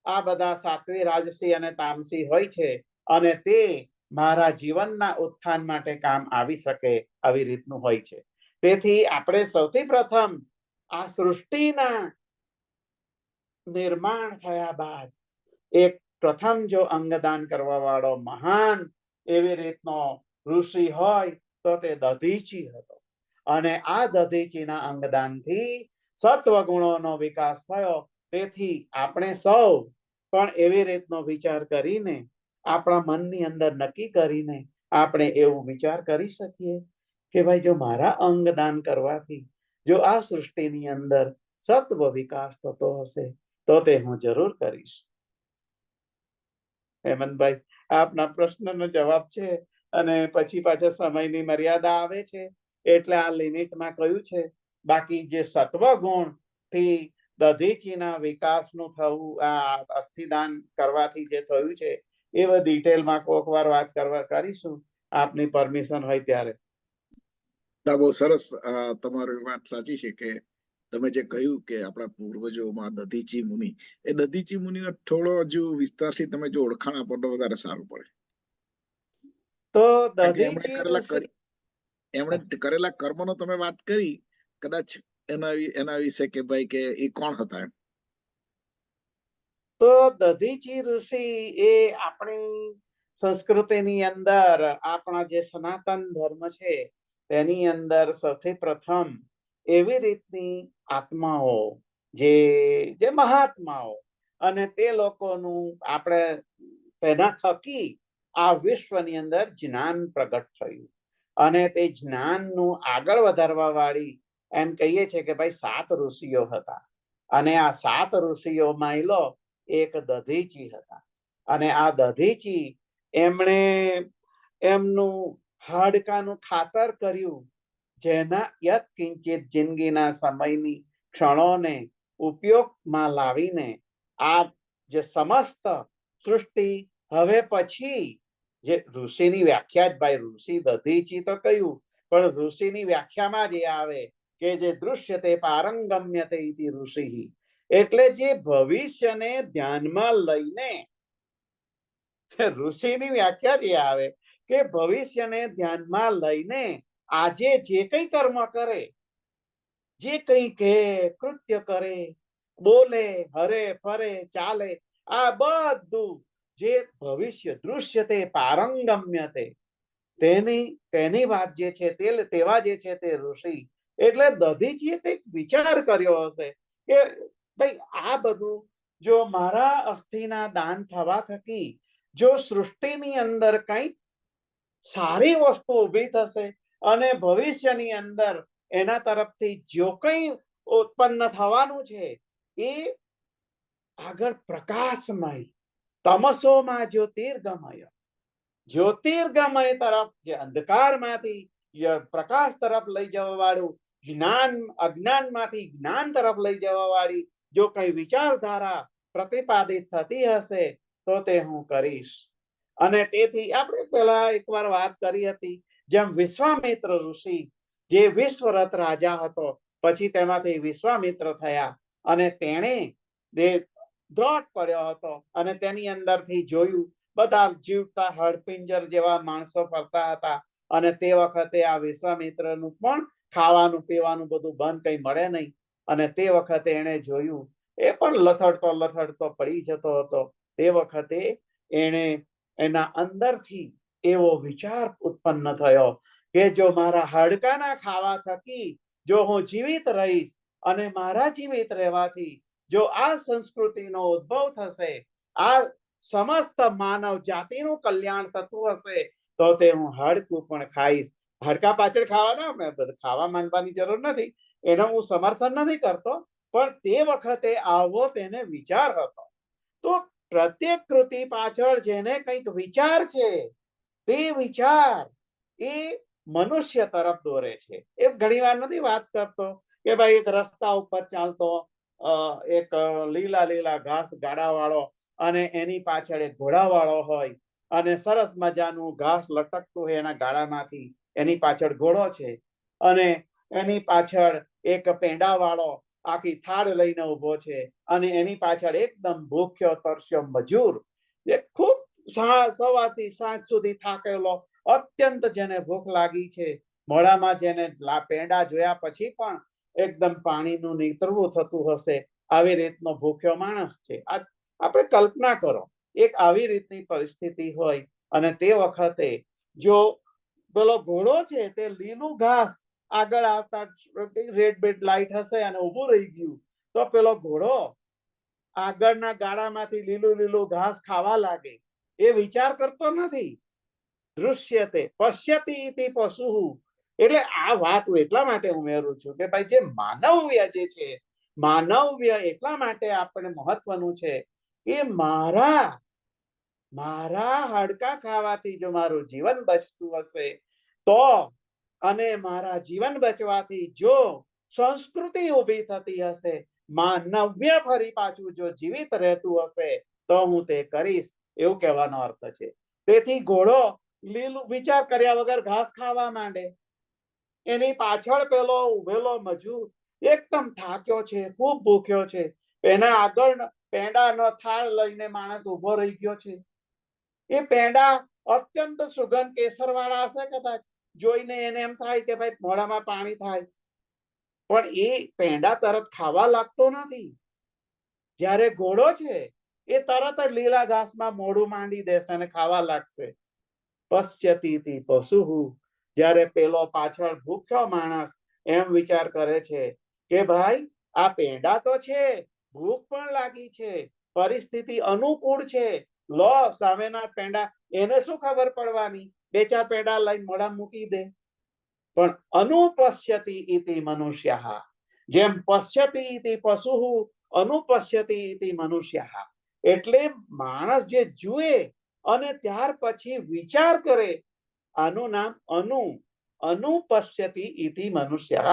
આ બધા સાત્વિક, રાજસી અને તામસી હોય છે, અને તે મારા જીવનના ઉત્થાન માટે કામ આવી શકે આવી રીતનું હોય છે. તેથી આપણે સૌથી પ્રથમ આ સૃષ્ટિના નિર્માણ થયા બાદ એક પ્રથમ જો અંગદાન કરવા વાળો મહાન એવી રીતનો ઋષિ હોય તો તે દધીચી હતો. અને આ દધીચીના અંગદાનથી સત્વ ગુણોનો વિકાસ થયો. તેથી આપણે સૌ પણ એવી રીતનો વિચાર કરીને આપણા મનની અંદર નક્કી કરીને આપણે એવું વિચાર કરી શકીએ કે ભાઈ જો મારા અંગદાન કરવાથી જો આ સૃષ્ટિની અંદર સત્વ વિકાસ થતો હશે તો તે હું જરૂર કરીશ. હેમંતભાઈ, આપના પ્રશ્નનો જવાબ છે, અને પછી પાછા સમયની મર્યાદા આવે છે એટલે આ લિમિટમાં કહ્યું છે. બાકી જે સત્વ ગુણ થી દધીચીના વિકાસનું થવું, આ અસ્થિદાન કરવાથી જે થયું છે એ ડિટેલમાં કોઈક વાર વાત કરીશું, આપની પરમિશન હોય ત્યારે. બહુ સરસ. તમારી વાત સાચી છે કે તમે જે કહ્યું કે આપણા પૂર્વજોમાં દધીચી મુનિ, એ દધીચી મુનિનો થોડો હજુ વિસ્તારથી તમે જો ઓળખાણ આપો તો વધારે સારું પડે. તો એમણે કરેલા કર્મનો તમે વાત કરી, કદાચ એના વિશે કે ભાઈ કે એ કોણ હતા એમ? તો દધીચી ઋષિ એ આપણી સંસ્કૃતિની અંદર, આપણા જે સનાતન ધર્મ છે તેની અંદર સૌથી પ્રથમ એવી રીતની આત્માઓ જે મહાત્માઓ, અને તે લોકોનું આપણે તેના થકી આ વિશ્વની અંદર જ્ઞાન પ્રગટ થયું. અને તે જ્ઞાનનું આગળ વધારવા વાળી એમ કહીએ છીએ કે ભાઈ 7 ઋષિઓ હતા. અને આ 7 ઋષિઓમાં લો એક દધીચી હતા. અને આ દધીચી એમણે એમનું હાડકાનું ખાતર કર્યું, જેના યત કિંચિત જિંદગીના સમયની ક્ષણોને ઉપયોગમાં લાવીને આ જે સમસ્ત સૃષ્ટિ હવે પછી જે ઋષિની વ્યાખ્યા જ ભાઈ ઋષિ દધીચી તો કહ્યું, પણ ઋષિની વ્યાખ્યામાં જે આવે કે જે દૃશ્યતે પારંગમ્યતે ઇતિ ઋષિ, એટલે જે ભવિષ્યને ધ્યાનમાં લઈને, ઋષિની વ્યાખ્યા જે આવે કે ભવિષ્યને ધ્યાનમાં લઈને આજે જે કઈ કર્મ કરે, જે કઈ કે કૃત્ય કરે, બોલે, હરે ફરે, ચાલે, આ બધું જે ભવિષ્ય દૃશ્યતે પારંગમ્યતે તેની વાત જે છે તેવા જે છે તે ઋષિ. એટલે દધીજીએ કંઈક વિચાર કર્યો હશે કે ભાઈ આ બધું જો મારા અસ્થિના દાન થવા થકી જો સૃષ્ટિની અંદર કંઈક સારી વસ્તુ ઊભી થશે અને ભવિષ્યની અંદર એના તરફથી જો કંઈ ઉત્પન્ન થવાનું છે એ આગળ પ્રકાશમય, તમસોમાં જ્યોતિર્ગમય, જ્યોતિર્ગમય તરફ, જે અંધકારમાંથી પ્રકાશ તરફ લઈ જવા વાળું, જ્ઞાન અજ્ઞાનમાંથી જ્ઞાન તરફ લઈ જવા વાળી જો કઈ વિચારધારા પ્રતિપાદિત થતી હશે તો તે હું કરીશ. અને તેથી આપણે પહેલા એકવાર વાત કરી હતી, જેમ વિશ્વામિત્ર ઋષિ જે વિશ્વરથ રાજા હતો, પછી તેમાંથી વિશ્વામિત્ર થયા અને તેણે દ્રોટ પડ્યો હતો અને તેની અંદરથી જોયું બધા જીવતા હડપિંજર જેવા માણસો ફરતા હતા. અને તે વખતે આ વિશ્વામિત્રનું પણ ખાવાનું પીવાનું બધું બંધ, કઈ મળે નહીં. અને તે વખતે એને જોયું, એ પણ લથડતો પડી જતો હતો. તે વખતે એને એના અંદરથી એવો વિચાર ઉત્પન્ન થયો કે જો મારા હાડકાના ખાવા થકી જો હું જીવિત રહીશ અને મારા જીવિત રહેવાથી જો આ સંસ્કૃતિનો ઉદ્ભવ થશે, આ સમસ્ત માનવ જાતિનું કલ્યાણ થતું હશે, તો તે હું હાડકું પણ ખાઈશ. હાડકા પાછળ ખાવાના, મેં ખાવા માંડવાની જરૂર નથી, એનો હું સમર્થન નથી કરતો, પણ તે વખતે આવો તેને વિચાર હતો. તો પ્રત્યેક કૃતિ પાછળ જેને કંઈક વિચાર છે, તે વિચાર એ મનુષ્ય તરફ દોરે છે. એ ઘણી વાર નથી વાત કરતો કે ભાઈ એક રસ્તા ઉપર ચાલતો એક લીલા લીલા ઘાસ ગાડા વાળો અને એની પાછળ એક ઘોડા વાળો હોય અને સરસ મજાનું ઘાસ લટકતું હોય એના ગાડામાંથી, એની પાછળ ઘોડો છે અને એની પાછળ એક પેંડા વાળો આખી થાળ લઈને ઉભો છે અને એની પાછળ એકદમ ભૂખ્યો તરસ્યો મજૂર, એ ખૂબ સવારથી સાંજ સુધી થાકેલો, અત્યંત જેને ભૂખ લાગી છે, મોઢામાં જેને પેંડા જોયા પછી પણ એકદમ પાણીનું નીતરવું થતું હશે, આવી રીતનો ભૂખ્યો માણસ છે. આપણે કલ્પના કરો એક આવી રીતની પરિસ્થિતિ હોય અને તે વખતે જો પેલો ઘોડો છે તે લીલું ઘાસ આગળ આવતા રેડ બેડ લાઈટ હશે અને ઊભું રહી ગયું, તો પેલો ઘોડો આગળના ગાડામાંથી લીલું લીલું ઘાસ ખાવા લાગે. એ વિચાર કરતો નથી. દૃશ્યતે પશ્યતિ ઇતિ પશુઃ. એટલે આ વાત હું એટલા માટે ઉમેરું છું કે ભાઈ જે માનવ્ય જે છે, માનવ્ય એટલા માટે આપણે મહત્વનું છે કે મારા હાડકા ખાવાથી જો મારું જીવન બચતું હશે તો, અને મારા જીવન બચવાથી જો સંસ્કૃતિ ઊભી થતી હશે, માનવ્ય ફરી પાછું જો જીવિત રહેતું હશે તો હું તે કરીશ, એવું કહેવાનો અર્થ છે. તેથી ઘોડો લીલું વિચાર કર્યા વગર ઘાસ ખાવા માંડે. એની પાછળ પેલો ઉભેલો મજૂર એકદમ થાક્યો છે, ખૂબ ભૂખ્યો છે, એના આગળ પેંડાનો થાળ લઈને માણસ ઉભો રહી ગયો છે. એ પેંડા અત્યંત સુગંધ કેસર વાળા હશે, કદાચ જોઈને એને એમ થાય કે ભાઈ મોઢામાં પાણી થાય, પણ એ પેંડા તરત ખાવા લાગતો નથી. જ્યારે ઘોડો છે એ તરત જ લીલા ઘાસમાં મોઢું માંડી દેશે અને ખાવા લાગશે. પશ્યતિ પશુઃ. જ્યારે પેલો પાછળ ભૂખ્યો માણસ એમ વિચાર કરે છે કે ભાઈ આ પેંડા તો છે, ભૂખ પણ લાગી છે, પરિસ્થિતિ અનુકૂળ છે, લો સામેના પેંડા, એને શું ખબર પડવાની, બે ચાર પેંડા લઈને મોઢા મૂકી દે. પણ અનુપશ્યતિ ઇતિ મનુષ્યઃ. જેમ પશ્યતિ ઇતિ પશુઃ અનુપશ્યતિ ઇતિ મનુષ્યઃ. એટલે માણસ જે જુએ અને ત્યાર પછી વિચાર કરે, આનું નામ અનુપશ્યતિ ઇતિ મનુષ્યઃ.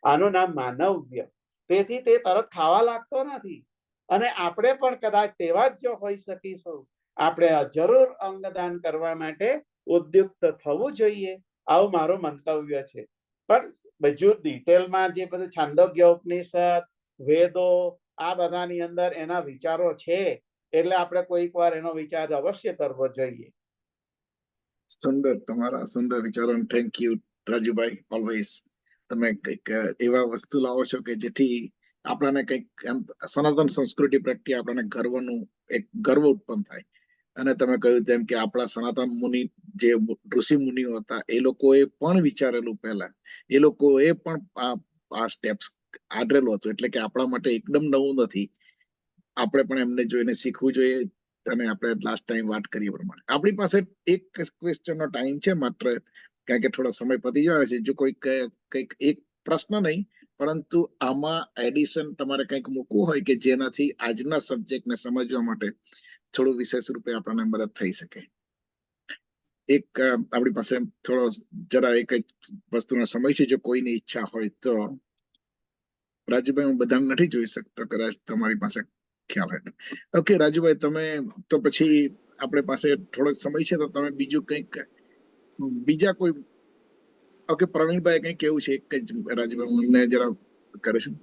આનું નામ માનવ્ય. તેથી તે તરત ખાવા લાગતો નથી. અને આપણે પણ કદાચ તેવા જ જો હોઈ શકીશું. આપણે જરૂર અંગદાન કરવા માટે ઉદ્યુક્ત થવું જોઈએ, આવું મારું મંતવ્ય છે. પણ બીજું ડિટેલમાં જે બધું છાંદોગ્ય ઉપનિષદ, વેદો, આ બધાની અંદર એના વિચારો છે, એટલે આપણે કોઈક વાર એનો વિચાર અવશ્ય કરવો જોઈએ. સુંદર, તમારા સુંદર વિચારો. Thank you Rajubhai. ઓલવેઝ તમે કંઈક એવા વસ્તુ લાવો છો કે જેથી આપણને કંઈક એમ સનાતન સંસ્કૃતિ પ્રત્યે આપણને ગર્વનું એક ગર્વ ઉત્પન્ન થાય. અને તમે કહ્યું તેમ કે આપણા સનાતન મુનિ જે ઋષિ મુનિઓ હતા, એ લોકોએ પણ વિચારેલું પહેલા, એ લોકોએ પણ આ સ્ટેપ્સ આદરેલું હતું. એટલે કે આપણા માટે એકદમ નવું નથી. આપણે પણ એમને જોઈને શીખવું જોઈએ. અને આપણે લાસ્ટ ટાઈમ વાત કરીએ પ્રમાણે આપણી પાસે એક ક્વેશ્ચનનો ટાઈમ છે માત્ર, કારણ કે થોડો સમય પતી જાય છે. જો કોઈ કંઈક એક પ્રશ્ન નહીં, પરંતુ આમાં એડિશન તમારે કંઈક મૂકવું હોય કે જેનાથી આજના સબ્જેક્ટને સમજવા માટે થોડું વિશેષ રૂપે આપણને મદદ થઈ શકે. એક આપણી પાસે થોડો જરા એક વસ્તુનો સમય છે. જો કોઈની ઈચ્છા હોય તો. રાજુભાઈ, હું બધાને નથી જોઈ શકતો, કદાચ તમારી પાસે ખ્યાલ હોય. ઓકે રાજુભાઈ, તમે તો પછી આપણે પાસે થોડો સમય છે તો તમે બીજું કંઈક બીજા કોઈ. ઓકે પ્રવીણભાઈ કંઈક કેવું છે એક જ રાજુભાઈ મને જરા કરીશું.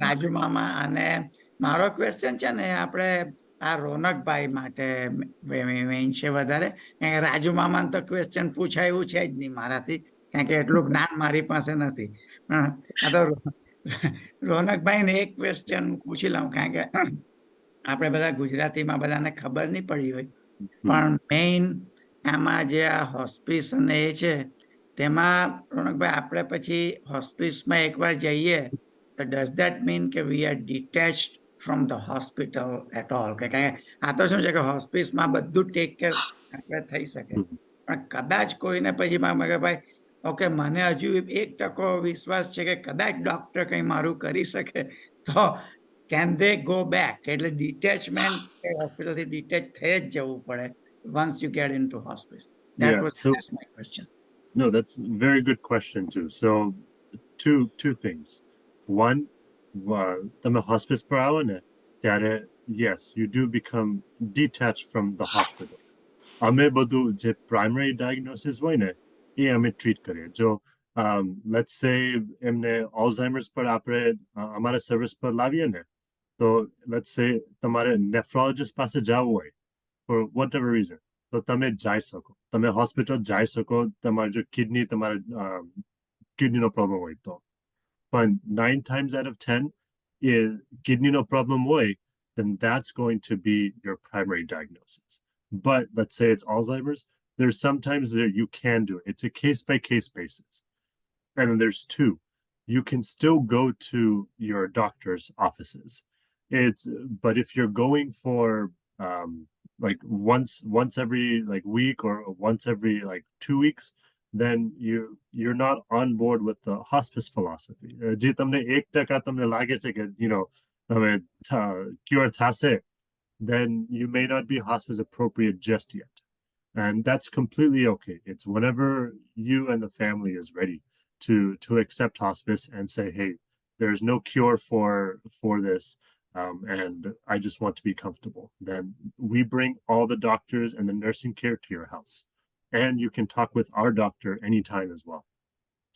રાજુ મામા, અને મારો ક્વેશ્ચન છે ને આપણે આ રોનકભાઈ માટે મેઇન છે વધારે. કારણ કે રાજુ મામાને તો ક્વેશ્ચન પૂછાય એવું છે જ નહીં મારાથી, કારણ કે એટલું જ્ઞાન મારી પાસે નથી. આ તો રોનકભાઈને એક ક્વેશ્ચન પૂછી લઉં, કારણ કે આપણે બધા ગુજરાતીમાં બધાને ખબર નહીં પડી હોય, પણ મેઇન આમાં જે આ હોસ્પિસ અને એ છે તેમાં રોનકભાઈ આપણે પછી હોસ્પિસમાં એકવાર જઈએ તો ડઝ ધેટ મીન કે we are detached from the hospital at all કે આ તો શું છે કે હોસ્પિસમાં બધું ટેક કેર આપણે થઈ શકે પણ કદાચ કોઈને પછી કે ભાઈ ઓકે મને હજુ 1% વિશ્વાસ છે કે કદાચ ડોક્ટર કંઈ મારું કરી શકે તો કેન દે ગો બેક એટલે ડિટેચમેન્ટ હોસ્પિટલથી ડિટેચ થઈ જ જવું પડે once you get into hospice. Yeah, That's my question. No, that's a very good question too. So two things. One, તમે hospice પર આવો ને ત્યારે yes, you do become detached from the hospital. અમે બધું જે primary diagnosis હોય ને એ અમે treat કરીએ. જો let's say એમને Alzheimer's પર આપણે અમારા સર્વિસ પર લાવીએ ને તો let's say તમારે nephrologist પાસે જવું હોય for whatever reason તો તમે જઈ શકો, તમે હોસ્પિટલ જઈ શકો, તમારે જો તમારે કિડનીનો પ્રોબ્લેમ હોય તો. પણ 9 times out of 10 એ કિડનીનો પ્રોબ્લેમ હોય then that's going to be your primary diagnosis. But let's say it's Alzheimer's, there's sometimes that you can do it. It's a case-by-case basis. And then there's two. You can still go to your doctor's offices. But if you're going for like once every like week or once every like 2 weeks, then you're not on board with the hospice philosophy. જે તમને 1% તમને લાગે છે કે you know તમે cure થશે, then you may not be hospice appropriate just yet. And that's completely okay. It's whenever you and the family is ready to accept hospice and say, hey, there's no cure for this, and I just want to be comfortable. Then we bring all the doctors and the nursing care to your house. And you can talk with our doctor anytime as well.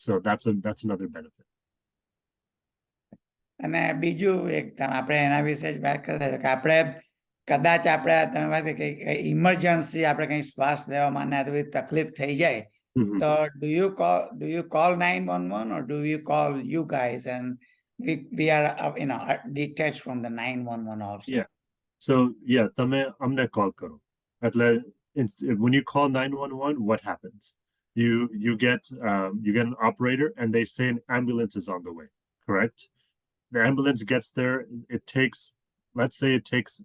So that's another benefit. અને બીજું એકદમ આપણે એના વિશે જ વાત કરતા હતા કે આપણે કદાચ આપણે તમે વાત કે ઇમરજન્સી આપણે કંઈ શ્વાસ લેવામાં ને આવી તકલીફ થઈ જાય તો do you call 911 or do you call you guys and we are detached from the 911 also? Yeah. So yeah, તમે અમને call કરો. એટલે when you call 911, what happens? You get an operator and they say an ambulance is on the way, correct? The ambulance gets there. Let's say it takes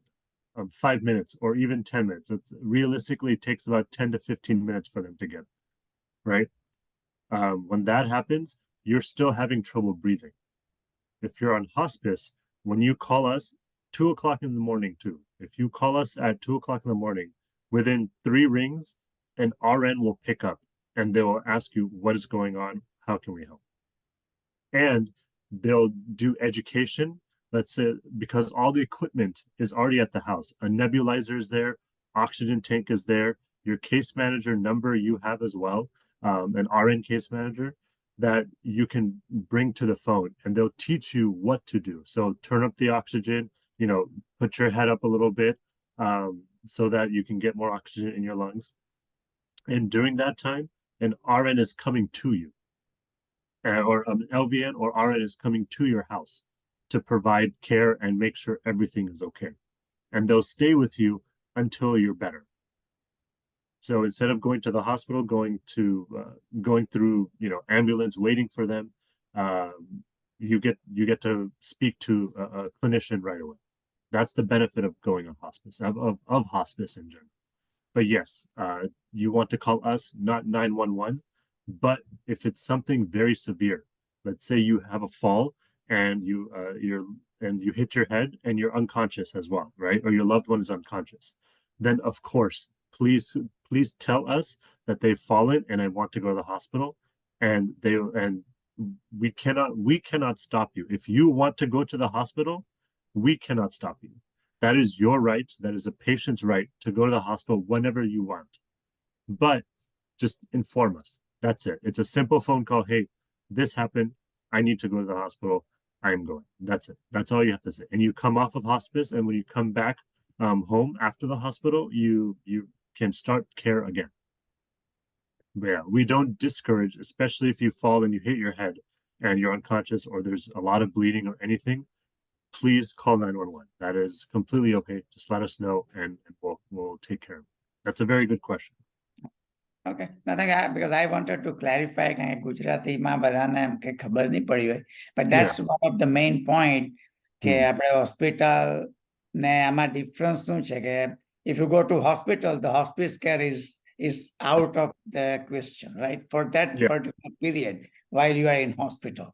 5 minutes or even 10 minutes. Realistically, it takes about 10 to 15 minutes for them to get, right? When that happens, you're still having trouble breathing. If you're on hospice, when you call us 2 o'clock in the morning too, if you call us at 2 o'clock in the morning, within 3 rings, an RN will pick up and they will ask you, what is going on? How can we help? And they'll do education. Let's say, because all the equipment is already at the house. A nebulizer is there, oxygen tank is there, your case manager number you have as well, an RN case manager that you can bring to the phone and they'll teach you what to do. So turn up the oxygen, put your head up a little bit so that you can get more oxygen in your lungs. And during that time, an RN is coming to you. Or an LVN or RN is coming to your house to provide care and make sure everything is okay. And they'll stay with you until you're better. So instead of going to the hospital, going through ambulance, waiting for them, you get to speak to a clinician right away. That's the benefit of going on hospice, of hospice in general. But yes, you want to call us, not 911. But if it's something very severe, let's say you have a fall and you hit your head and you're unconscious as well, right? Or your loved one is unconscious, then of course, please tell us that they've fallen and I want to go to the hospital, and we cannot stop you. If you want to go to the hospital, we cannot stop you. That is your right. That is a patient's right to go to the hospital whenever you want. But just inform us. That's it. It's a simple phone call. Hey, this happened. I need to go to the hospital. I'm going. That's it. That's all you have to say. And you come off of hospice, and when you come back home after the hospital, you can start care again. But yeah, we don't discourage, especially if you fall and you hit your head and you're unconscious or there's a lot of bleeding or anything. Please call 911. That is completely okay. Just let us know, and we'll take care of it. That's a very good question. Okay, nothing. Because I wanted to clarify કે ગુજરાતીમાં બધાને એમ કે ખબર નહીં પડી હોય, but that's one of the main point કે આપણે હોસ્પિટલ ને આમાં ડિફરન્સ શું છે કે if you go to hospital, the hospice care is out of the question, right? For that particular period while you are in hospital.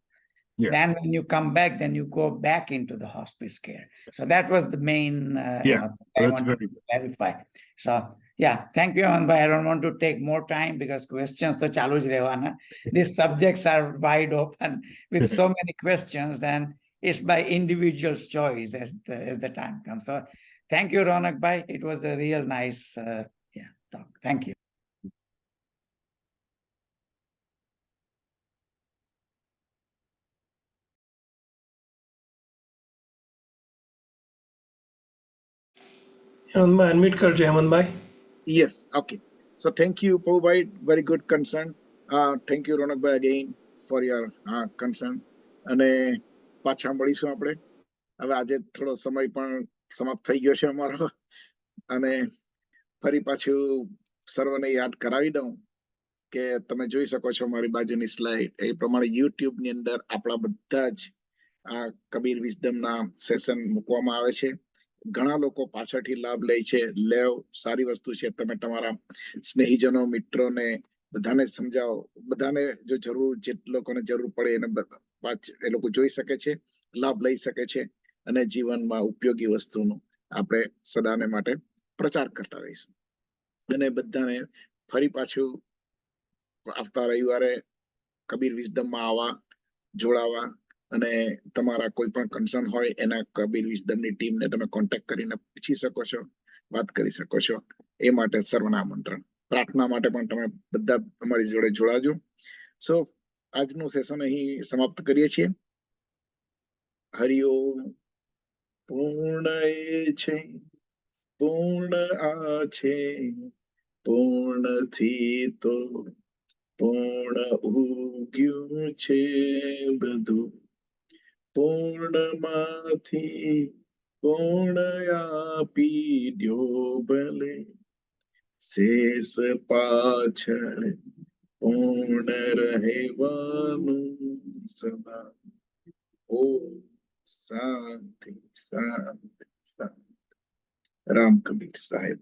Then when you come back, then you go back into the hospice care. So that was the main I wanted to clarify. So yeah, thank you, Amanbhai. I don't want to take more time because questions to chalu જ રહેવાના. These subjects are wide open with so many questions, and it's by individual's choice as the time comes. So thank you, Ronak Bhai. It was a real nice talk. Thank you. Hemantbhai unmute કરજો હેમંતભાઈ. Yes, okay. So thank you, Prabhubai. Very good concern. Thank you, Ronak bhai, again for your concern. અને પાછા મળીશું આપણે. હવે આજે થોડો સમય પણ સમાપ્ત થઈ ગયો છે અમારો, અને ફરી પાછું સર્વને યાદ કરાવી દઉં કે તમે જોઈ શકો છો મારી બાજુની સ્લાઇડ એ પ્રમાણે યુટ્યુબ ની અંદર આપણા બધા જ આ કબીર વિઝડમ ના સેશન મૂકવામાં આવે છે. ઘણા લોકો પાછળથી લાભ લે છે. લેવ સારી વસ્તુ છે. તમે તમારા સ્નેહીજનો, મિત્રોને બધાને સમજાવો. બધાને જો જરૂર, જે લોકોને જરૂર પડે એને એ લોકો જોઈ શકે છે, લાભ લઈ શકે છે, અને જીવનમાં ઉપયોગી વસ્તુનો આપણે સદાને માટે પ્રચાર કરતા રહીશું. અને બધાને ફરી પાછું આવતા રવિવારે કબીર વિઝડમમાં આવવા, જોડાવા, અને તમારા કોઈ પણ કન્સર્ન હોય એના કબીર વિઝડમની ટીમને તમે કોન્ટેક્ટ કરીને પૂછી શકો છો, વાત કરી શકો છો. એ માટે સર્વના આમંત્રણ. પ્રાર્થના માટે પણ તમે બધા અમારી જોડે જોડાજો. સો આજનું સેશન અહીં સમાપ્ત કરીએ છીએ. હરિઓમ. પૂર્ણ એ છે, પૂર્ણ આ છે, પૂર્ણથી તો પૂર્ણ ઉગ્યું છે બધું. પૂર્ણમાંથી પૂર્ણ આપી દ્યો ભલે, શેષ પાછળ પૂર્ણ રહેવાનું સદા. ઓમ શાંતિ શાંતિ શાંતિ. રામ કબીર સાહેબ.